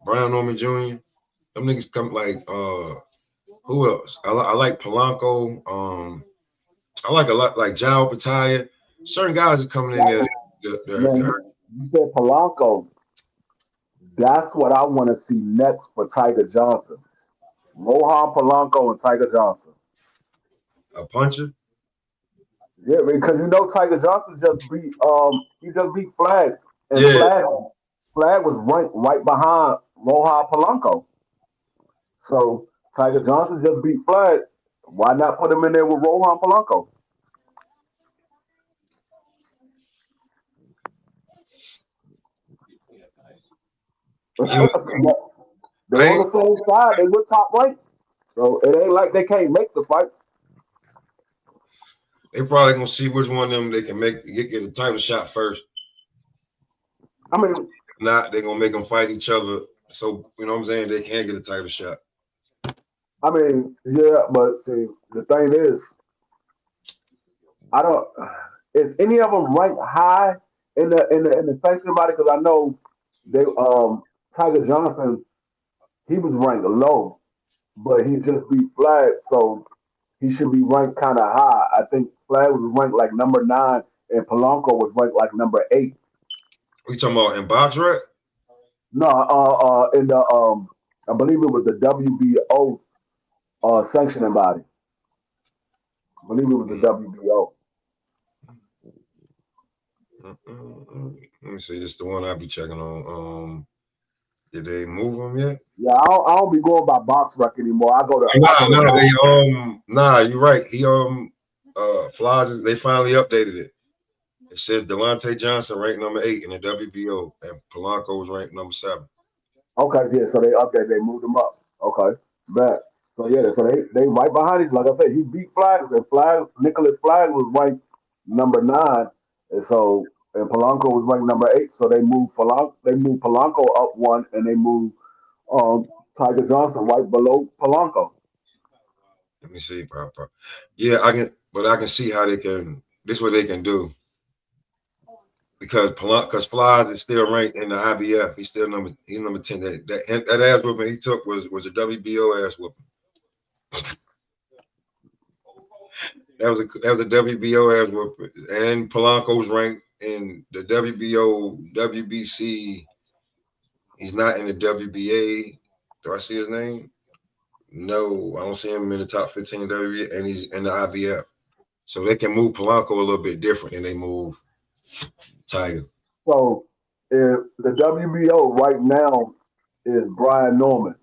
B.Norman Jr. Them niggas come like who else? I like Polanco. I like a lot like Jao Pataya. Certain guys are coming in there. Man, you said Polanco. That's what I want to see next for Tiger Johnson. Rohan Polanco and Tiger Johnson. A puncher. Yeah, because Tiger Johnson he just beat Flag, and Yeah. Flag was ranked right behind Rohan Polanco. So Tiger Johnson just beat Flag. Why not put him in there with Rohan Polanco? They on the same side. They were top ranked. So it ain't like they can't make the fight. They probably gonna see which one of them they can get a title shot first. I mean, if not, they're gonna make them fight each other. So you know what I'm saying? They can't get a title shot. I mean, yeah, but see, the thing is, I don't. Is any of them ranked high in the sanctioning body? Because I know they Tiger Johnson, he was ranked low, but he just beat Flag, so he should be ranked kind of high. I think Flag was ranked like number 9, and Polanco was ranked like number 8. We talking about in box rec? No, in the I believe it was the WBO sanctioning body. I believe it was the WBO. Let me see. This is the one I be checking on. Did they move him yet? Yeah, I don't be going by box rec anymore. I go to Nah, you're right. He Flies. They finally updated it. It says Delonte Johnson ranked number 8 in the WBO, and Polanco was ranked number 7. Okay, yeah, so they moved him up. Okay, bet. So yeah, so they right behind him. Like I said, he beat Flag, and Nicholas Flag was ranked number 9, and Polanco was ranked number 8. So they moved Polanco up one, and they moved Tiger Johnson right below Polanco. Let me see, Papa. Yeah, I can see how they can. This is what they can do because Flies is still ranked in the IBF. He's number 10. That ass whooping he took was a WBO ass whooping. That was a WBO ass whooping, and Polanco's ranked in the WBO, WBC. He's not in the WBA. Do I see his name? No, I don't see him in the top 15 WBA, and he's in the IBF. So they can move Polanco a little bit different than they move Tiger. So if the WBO right now is Brian Norman.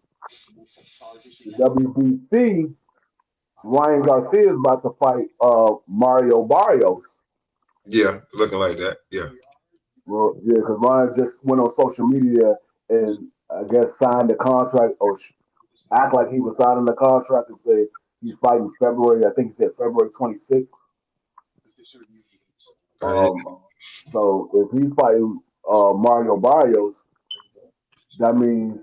The WBC, Ryan Garcia is about to fight Mario Barrios. Yeah, looking like that. Yeah. Well, yeah, because Ryan just went on social media and I guess signed the contract or act like he was signing the contract and say he's fighting February. I think he said February 26th. So if he's fighting Mario Barrios, that means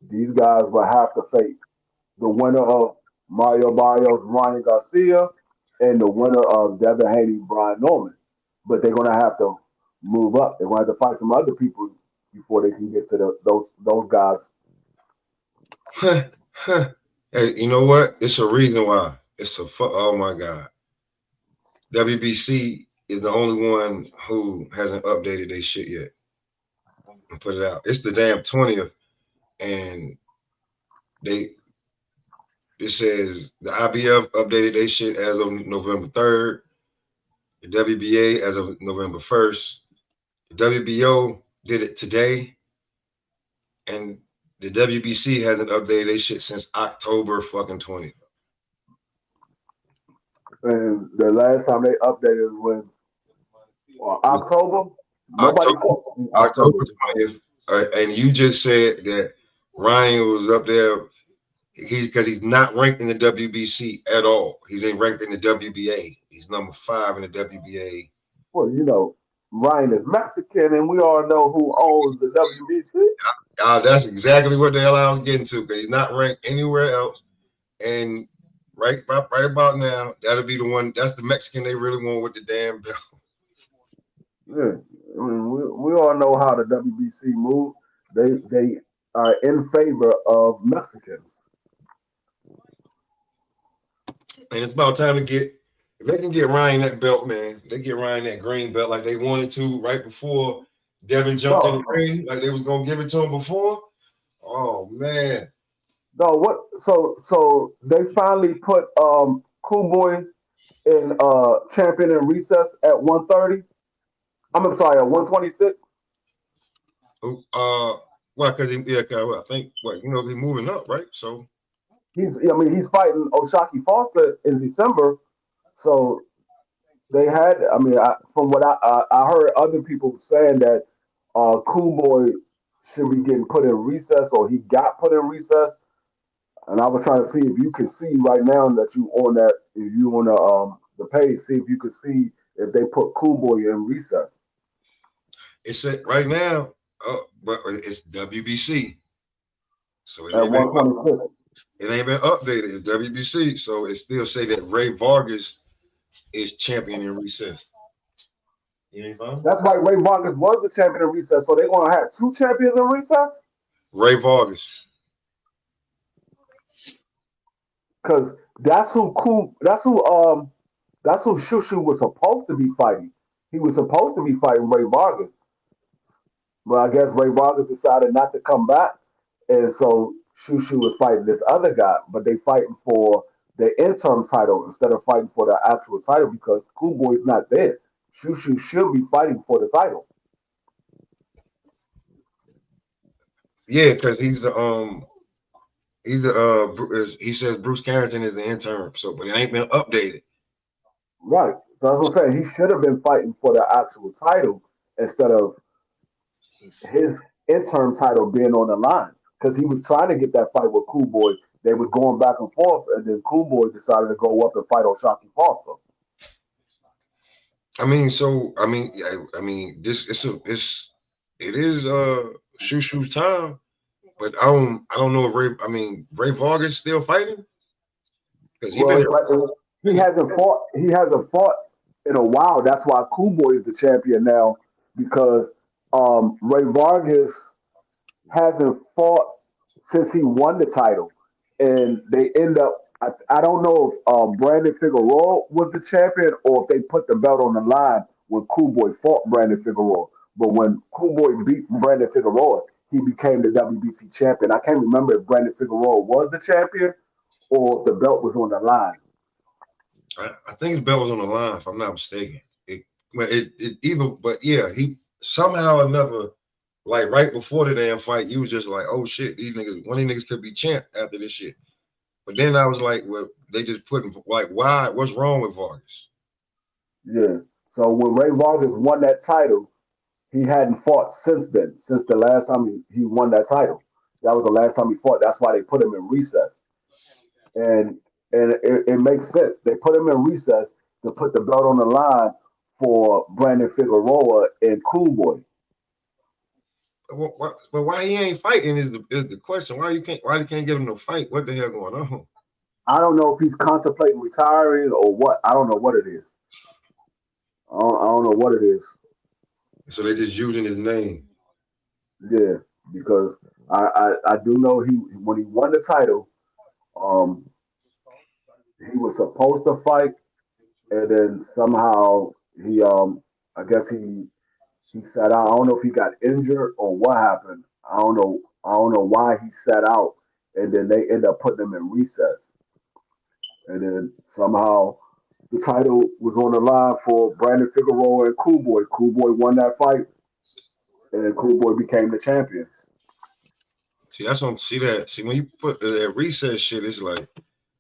these guys will have to face the winner of Mario Barrios, Ryan Garcia, and the winner of Devin Haney, Brian Norman. But they're gonna have to move up. They're gonna have to fight some other people before they can get to those guys. Hey, you know what? It's a reason why. Oh my God. WBC is the only one who hasn't updated their shit yet and put it out. It's the damn 20th, and it says the IBF updated their shit as of November 3rd, the WBA as of November 1st, the WBO did it today, and the WBC hasn't updated their shit since October fucking 20th. And the last time they updated was when October. Nobody October 20th, and you just said that Ryan was up there. Because he's not ranked in the WBC at all. He's ain't ranked in the WBA. He's number 5 in the WBA. Well, you know, Ryan is Mexican, and we all know who owns the WBC. That's exactly what the hell I was getting to. Because he's not ranked anywhere else. And right about now, that'll be the one. That's the Mexican they really want with the damn belt. Yeah, I mean, we all know how the WBC move. They are in favor of Mexicans. And it's about time to get, if they can get Ryan that belt, man, they get Ryan that green belt like they wanted to right before Devin jumped in the ring, like they was gonna give it to him before. Oh man. No, what? So they finally put Cool Boy in champion in recess at 130. I'm sorry, at 126. Why? Because I think he's moving up, right? So he's fighting Oshaki Foster in December. So they had, from what I heard other people saying that Cool Boy should be getting put in recess or he got put in recess. And I was trying to see if you could see right now that you on that, if you on the page, see if you could see if they put Cool Boy in recess. It's right now, but it's WBC. So it at ain't, been, 126. it ain't been updated. It's WBC. So it still say that Ray Vargas is champion in recess. You ain't found? That's right. Ray Vargas was the champion in recess. So they're gonna have 2 champions in recess? Ray Vargas. Because that's who Shushu was supposed to be fighting. He was supposed to be fighting Ray Vargas. But I guess Ray Vargas decided not to come back. And so Shushu was fighting this other guy, but they fighting for the interim title instead of fighting for the actual title because Cool Boy's not there. Shushu should be fighting for the title. Yeah, because he says Bruce Carrington is the intern, so but it ain't been updated. Right. So that's what I'm saying. He should have been fighting for the actual title instead of his interim title being on the line. Because he was trying to get that fight with Cool Boy. They was going back and forth, and then Cool Boy decided to go up and fight Oshaki Foster. It is Shushu's time, but I don't know if Ray Vargas still fighting because he hasn't fought in a while. That's why Cool Boy is the champion now because Ray Vargas hasn't fought since he won the title, and they end up. I don't know if Brandon Figueroa was the champion or if they put the belt on the line when Cool Boy fought Brandon Figueroa. But when Cool Boy beat Brandon Figueroa, he became the WBC champion. I can't remember if Brandon Figueroa was the champion or the belt was on the line. I think the belt was on the line, if I'm not mistaken. He somehow or another like right before the damn fight, you was just like, oh shit, these niggas, one of these niggas could be champ after this shit. But then I was like, well, they just put him like, why? What's wrong with Vargas? Yeah. So when Ray Vargas won that title, he hadn't fought since then. Since the last time he won that title, that was the last time he fought. That's why they put him in recess. And it makes sense. They put him in recess to put the belt on the line for Brandon Figueroa and Cool Boy. But why he ain't fighting is the question. Why you can't get him to fight? What the hell going on? I don't know if he's contemplating retiring or what. I don't know what it is. I don't know what it is. So they just using his name. Yeah, because I do know he when he won the title, um, he was supposed to fight, and then somehow I guess he sat out. I don't know if he got injured or what happened. I don't know. I don't know why he sat out, and then they end up putting him in recess, and then somehow the title was on the line for Brandon Figueroa and Cool Boy. Cool Boy won that fight, and Cool Boy became the champion. See, that's what see when you put that recess shit, it's like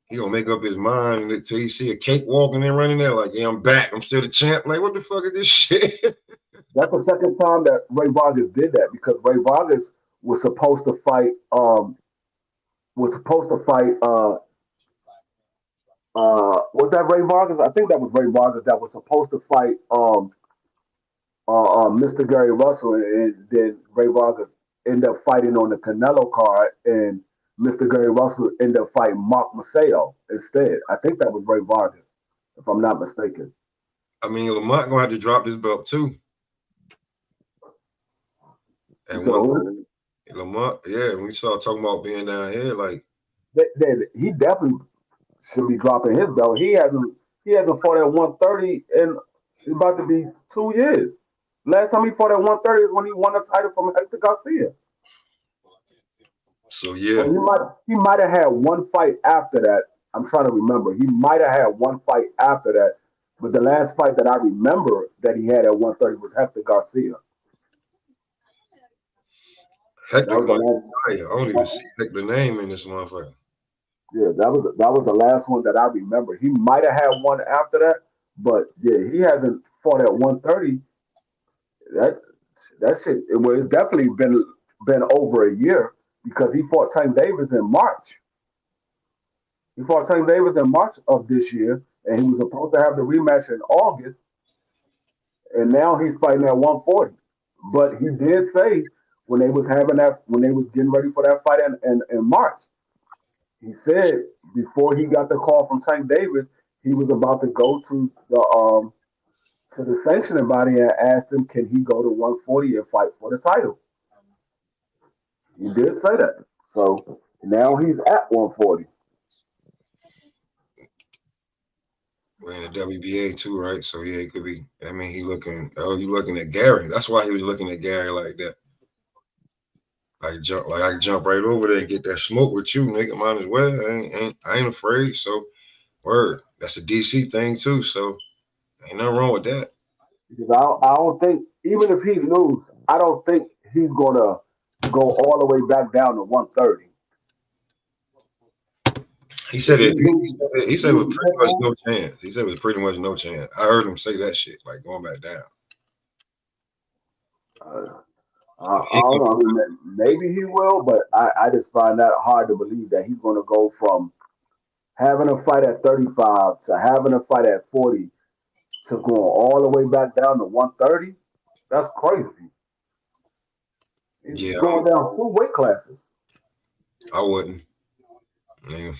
he gonna make up his mind until you see a cake walking and running there, like, yeah, I'm back, I'm still the champ. Like, what the fuck is this shit? That's the second time that Ray Vargas did that because Ray Vargas was supposed to fight was that Ray Vargas? I think that was Ray Vargas that was supposed to fight Mr. Gary Russell, and then Ray Vargas ended up fighting on the Canelo card, and Mr. Gary Russell ended up fighting Mark Maceo instead. I think that was Ray Vargas, if I'm not mistaken. I mean, Lamont gonna have to drop this belt too. And one Lamont, yeah, when we start talking about being down here, like he definitely should be dropping his belt. He hasn't fought at 130 in it's about to be 2 years. Last time he fought at 130 is when he won the title from Hector Garcia. So yeah, or he might have had one fight after that. I'm trying to remember. He might have had one fight after that, but the last fight that I remember that he had at 130 was Hector Garcia. Hector, I don't even see Hector name in this motherfucker. Yeah, that was the last one that I remember. He might have had one after that, but yeah, he hasn't fought at 130. That shit. It's definitely been over a year because he fought Tank Davis in March. He fought Tank Davis in March of this year, and he was supposed to have the rematch in August, and now he's fighting at 140. But he did say when they was getting ready for that fight in March, he said before he got the call from Tank Davis, he was about to go to the sanctioning body and asked him, can he go to 140 and fight for the title? He did say that. So now he's at 140. We're in the WBA too, right? So yeah, it could be. I mean, you looking at Gary. That's why he was looking at Gary like that. I can jump right over there and get that smoke with you, nigga. Might as well. I ain't afraid. So, word. That's a DC thing too. So, ain't nothing wrong with that. Because I don't think, even if he loses, I don't think he's gonna go all the way back down to 130. He said it. He said it was pretty much no chance. He said it was pretty much no chance. I heard him say that shit, like going back down. I don't know. I mean, maybe he will, but I just find that hard to believe that he's going to go from having a fight at 35 to having a fight at 40 to going all the way back down to 130. That's crazy. He's going down 2 weight classes. I wouldn't. I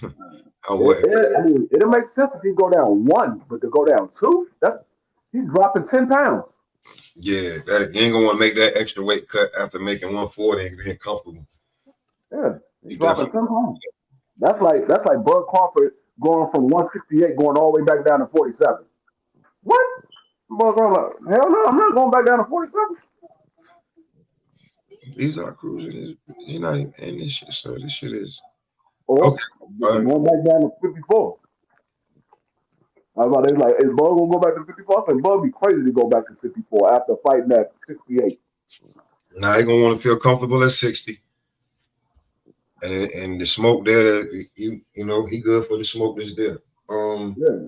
wouldn't. I mean, it'll make sense if he go down 1, but to go down 2, he's dropping 10 pounds. Yeah, that you ain't gonna want to make that extra weight cut after making 140 and being comfortable. Yeah, he's dropping 10 pounds. That's like Bud Crawford going from 168 going all the way back down to 47. What? Bud Crawford, hell no, I'm not going back down to 47. These are cruising. He's not even in this shit, so this shit is okay. Going back down to 54. I was about to say, like, is Bud gonna go back to 54? I said, Bud be crazy to go back to 54 after fighting at 68. Now he gonna want to feel comfortable at 60. And the smoke there, that you know, he good for the smoke that's there. Yeah,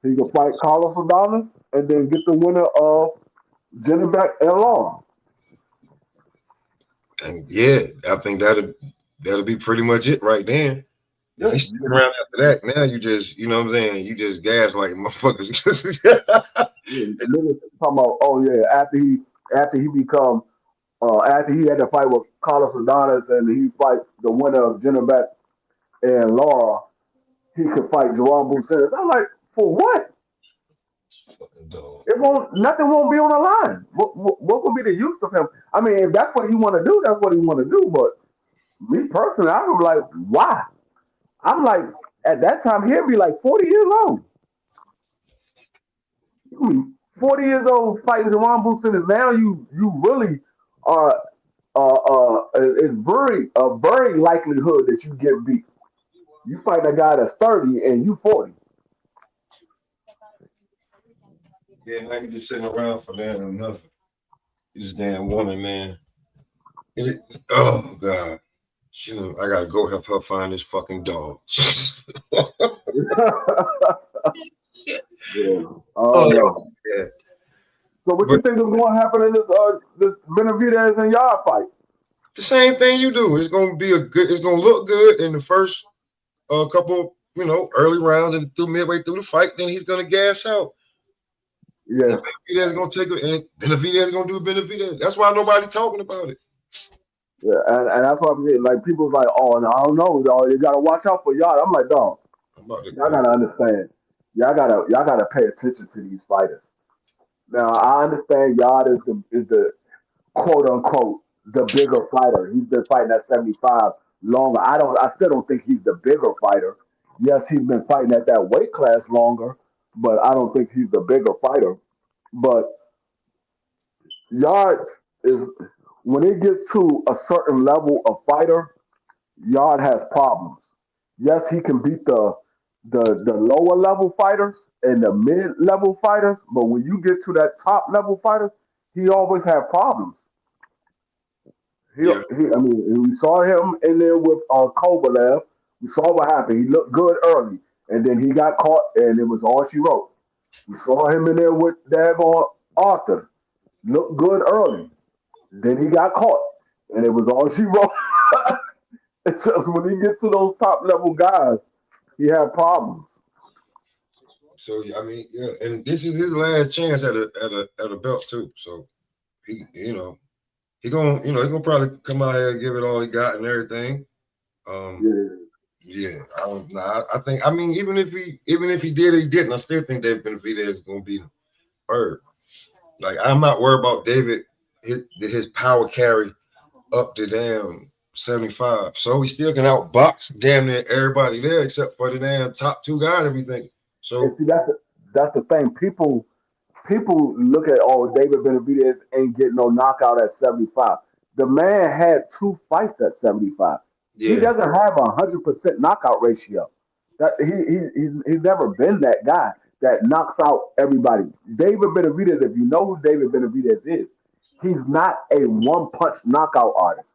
he can fight Carlos Adonis and then get the winner of Jennebeck and Law. And yeah, I think that'll be pretty much it right then. If Yeah, he stick around after that, now you just, you know what I'm saying, you just gas like motherfuckers. yeah. Niggas talking about, oh yeah, after he become after he had to fight with Carlos Adonis and he fight the winner of Jennebeck and Law, he could fight Jerome Bucenas. I'm like, for what? It won't. Nothing won't be on the line. What would be the use of him? I mean, if that's what he want to do, that's what he want to do. But me personally, I'm like, why? I'm like, at that time, he'll be like 40 years old. 40 years old fighting Jerome Bucenas. Now you really are. It's very likelihood that you get beat. You fight a guy that's 30 and you 40. Yeah, now you just sitting around for that and nothing. This damn woman, man. Is it? Oh God. I gotta go help her find this fucking dog. Yeah. Oh No. yeah. So what you But think is going to happen in this Benavidez and Yard fight? the same thing you do. It's gonna be a good. It's gonna look good in the first couple, early rounds and through midway through the fight. Then he's gonna gas out. Yeah. And Benavidez gonna take it, and Benavidez gonna do Benavidez. That's why nobody talking about it. Yeah, and that's what I'm saying. Like people's like, oh, no, I don't know, dog. You gotta watch out for Yard. I'm like, dog, I'm about to y'all go. gotta understand. Y'all gotta pay attention to these fighters. Now I understand Yard is the quote unquote the bigger fighter. He's been fighting at 75 longer. I still don't think he's the bigger fighter. Yes, he's been fighting at that weight class longer, but I don't think he's the bigger fighter. But Yard is when it gets to a certain level of fighter, Yard has problems. Yes, he can beat the lower level fighters and the mid level fighters, but when you get to that top level fighters, he always had problems. Yeah. I mean, we saw him in there with Kovalev. We saw what happened. He looked good early, and then he got caught, and it was all she wrote. We saw him in there with Dagon Arthur. Looked good early. Then he got caught, and it was all she wrote. It's just when he gets to those top level guys, he had problems. So I mean, yeah, and this is his last chance at a belt too. So he, he gonna probably come out here and give it all he got and everything. Um, Yeah. yeah, I don't know. I think, I mean, even if he did, he didn't. I still think David Benavidez is gonna beat him. Or like, I'm not worried about David. His power carry up to damn 75. So he still can outbox damn near everybody there except for the damn top two guys. Everything. And So see, that's the thing. People look at, oh, David Benavidez ain't getting no knockout at 75. The man had two fights at 75. He yeah, doesn't have 100% knockout ratio. That he's never been that guy that knocks out everybody. David Benavidez, if you know who David Benavidez is, he's not a one punch knockout artist.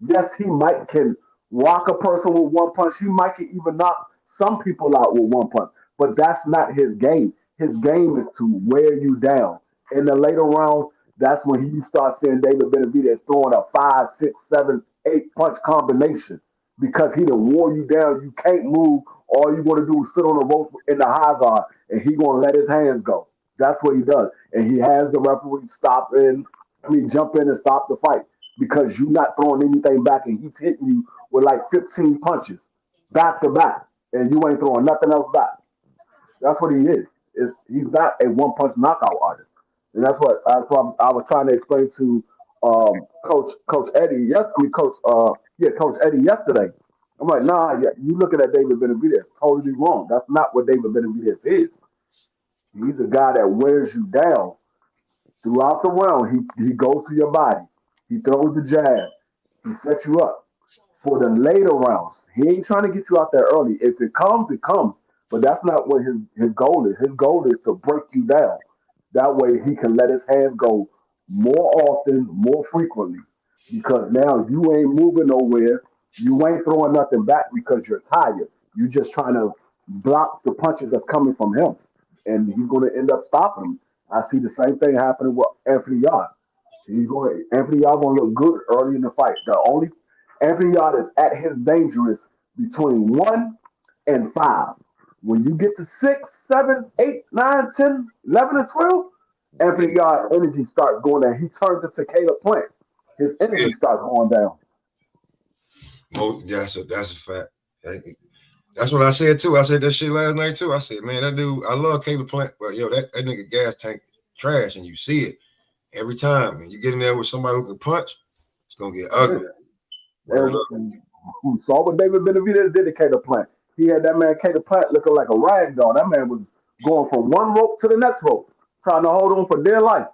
Yes, he might can rock a person with one punch. He might can even knock some people out with one punch. But that's not his game. His game is to wear you down. In the later round, that's when he starts seeing David Benavidez throwing a 5, 6, 7, 8 punch combination because he done wore you down. You can't move. All you want to do is sit on the rope in the high guard, and he gonna let his hands go. That's what he does, and he has the referee stop in. I mean, jump in and stop the fight because you're not throwing anything back, and he's hitting you with like 15 punches back to back, and you ain't throwing nothing else back. That's what he is. He's not a one punch knockout artist, and that's what I was trying to explain to Coach Eddie. Yes, I mean Coach Eddie yesterday. I'm like, nah, yeah, you looking at David Benavidez totally wrong. That's not what David Benavidez is. He's a guy that wears you down throughout the round. He goes to your body. He throws the jab. He sets you up for the later rounds. He ain't trying to get you out there early. If it comes, it comes. But that's not what his goal is. His goal is to break you down. That way he can let his hands go more often, more frequently, because now you ain't moving nowhere. You ain't throwing nothing back because you're tired. You just trying to block the punches that's coming from him, and he's going to end up stopping him. I see the same thing happening with Anthony Yard. Anthony Yard going to look good early in the fight. The only Anthony Yard is at his dangerous between 1 and 5. When you get to 6, 7, 8, 9, 10, 11, and 12, Anthony Yard energy starts going down. He turns into Caleb Plant. His energy starts going down. Oh, that's a fact. That's what I said too. I said that shit last night too. I said, man, that dude, I love Caleb Plant, but yo, that nigga gas tank trash, and you see it every time. And you get in there with somebody who can punch, it's gonna get ugly. And who saw what David Benavidez did to Caleb Plant? He had that man Caleb Plant looking like a rag doll. That man was going from one rope to the next rope, trying to hold on for dear life.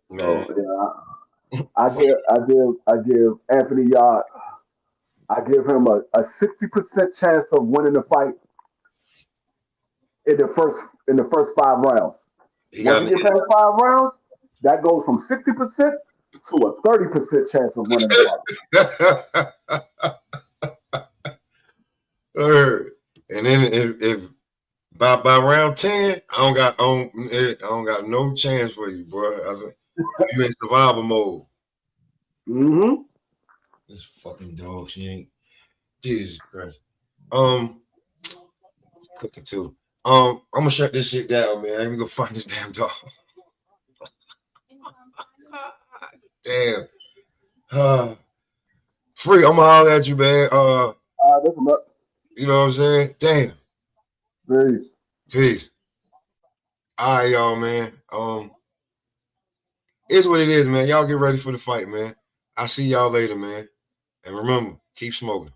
Man. So yeah, I give Anthony Yard. I give him a 60% chance of winning the fight in the first 5 rounds. Once he get past 5 rounds, that goes from 60% to a 30% chance of winning the fight. And then if by round 10, I don't got no chance for you, bro. You in survival mode. Mm-hmm. This fucking dog, she ain't. Jesus Christ. Cooking too. I'm gonna shut this shit down, man. I'm gonna go find this damn dog. Damn. Free, I'm gonna holler at you, man. You know what I'm saying? Damn. Peace. All right, y'all, man. It's what it is, man. Y'all get ready for the fight, man. I'll see y'all later, man. And remember, keep smoking.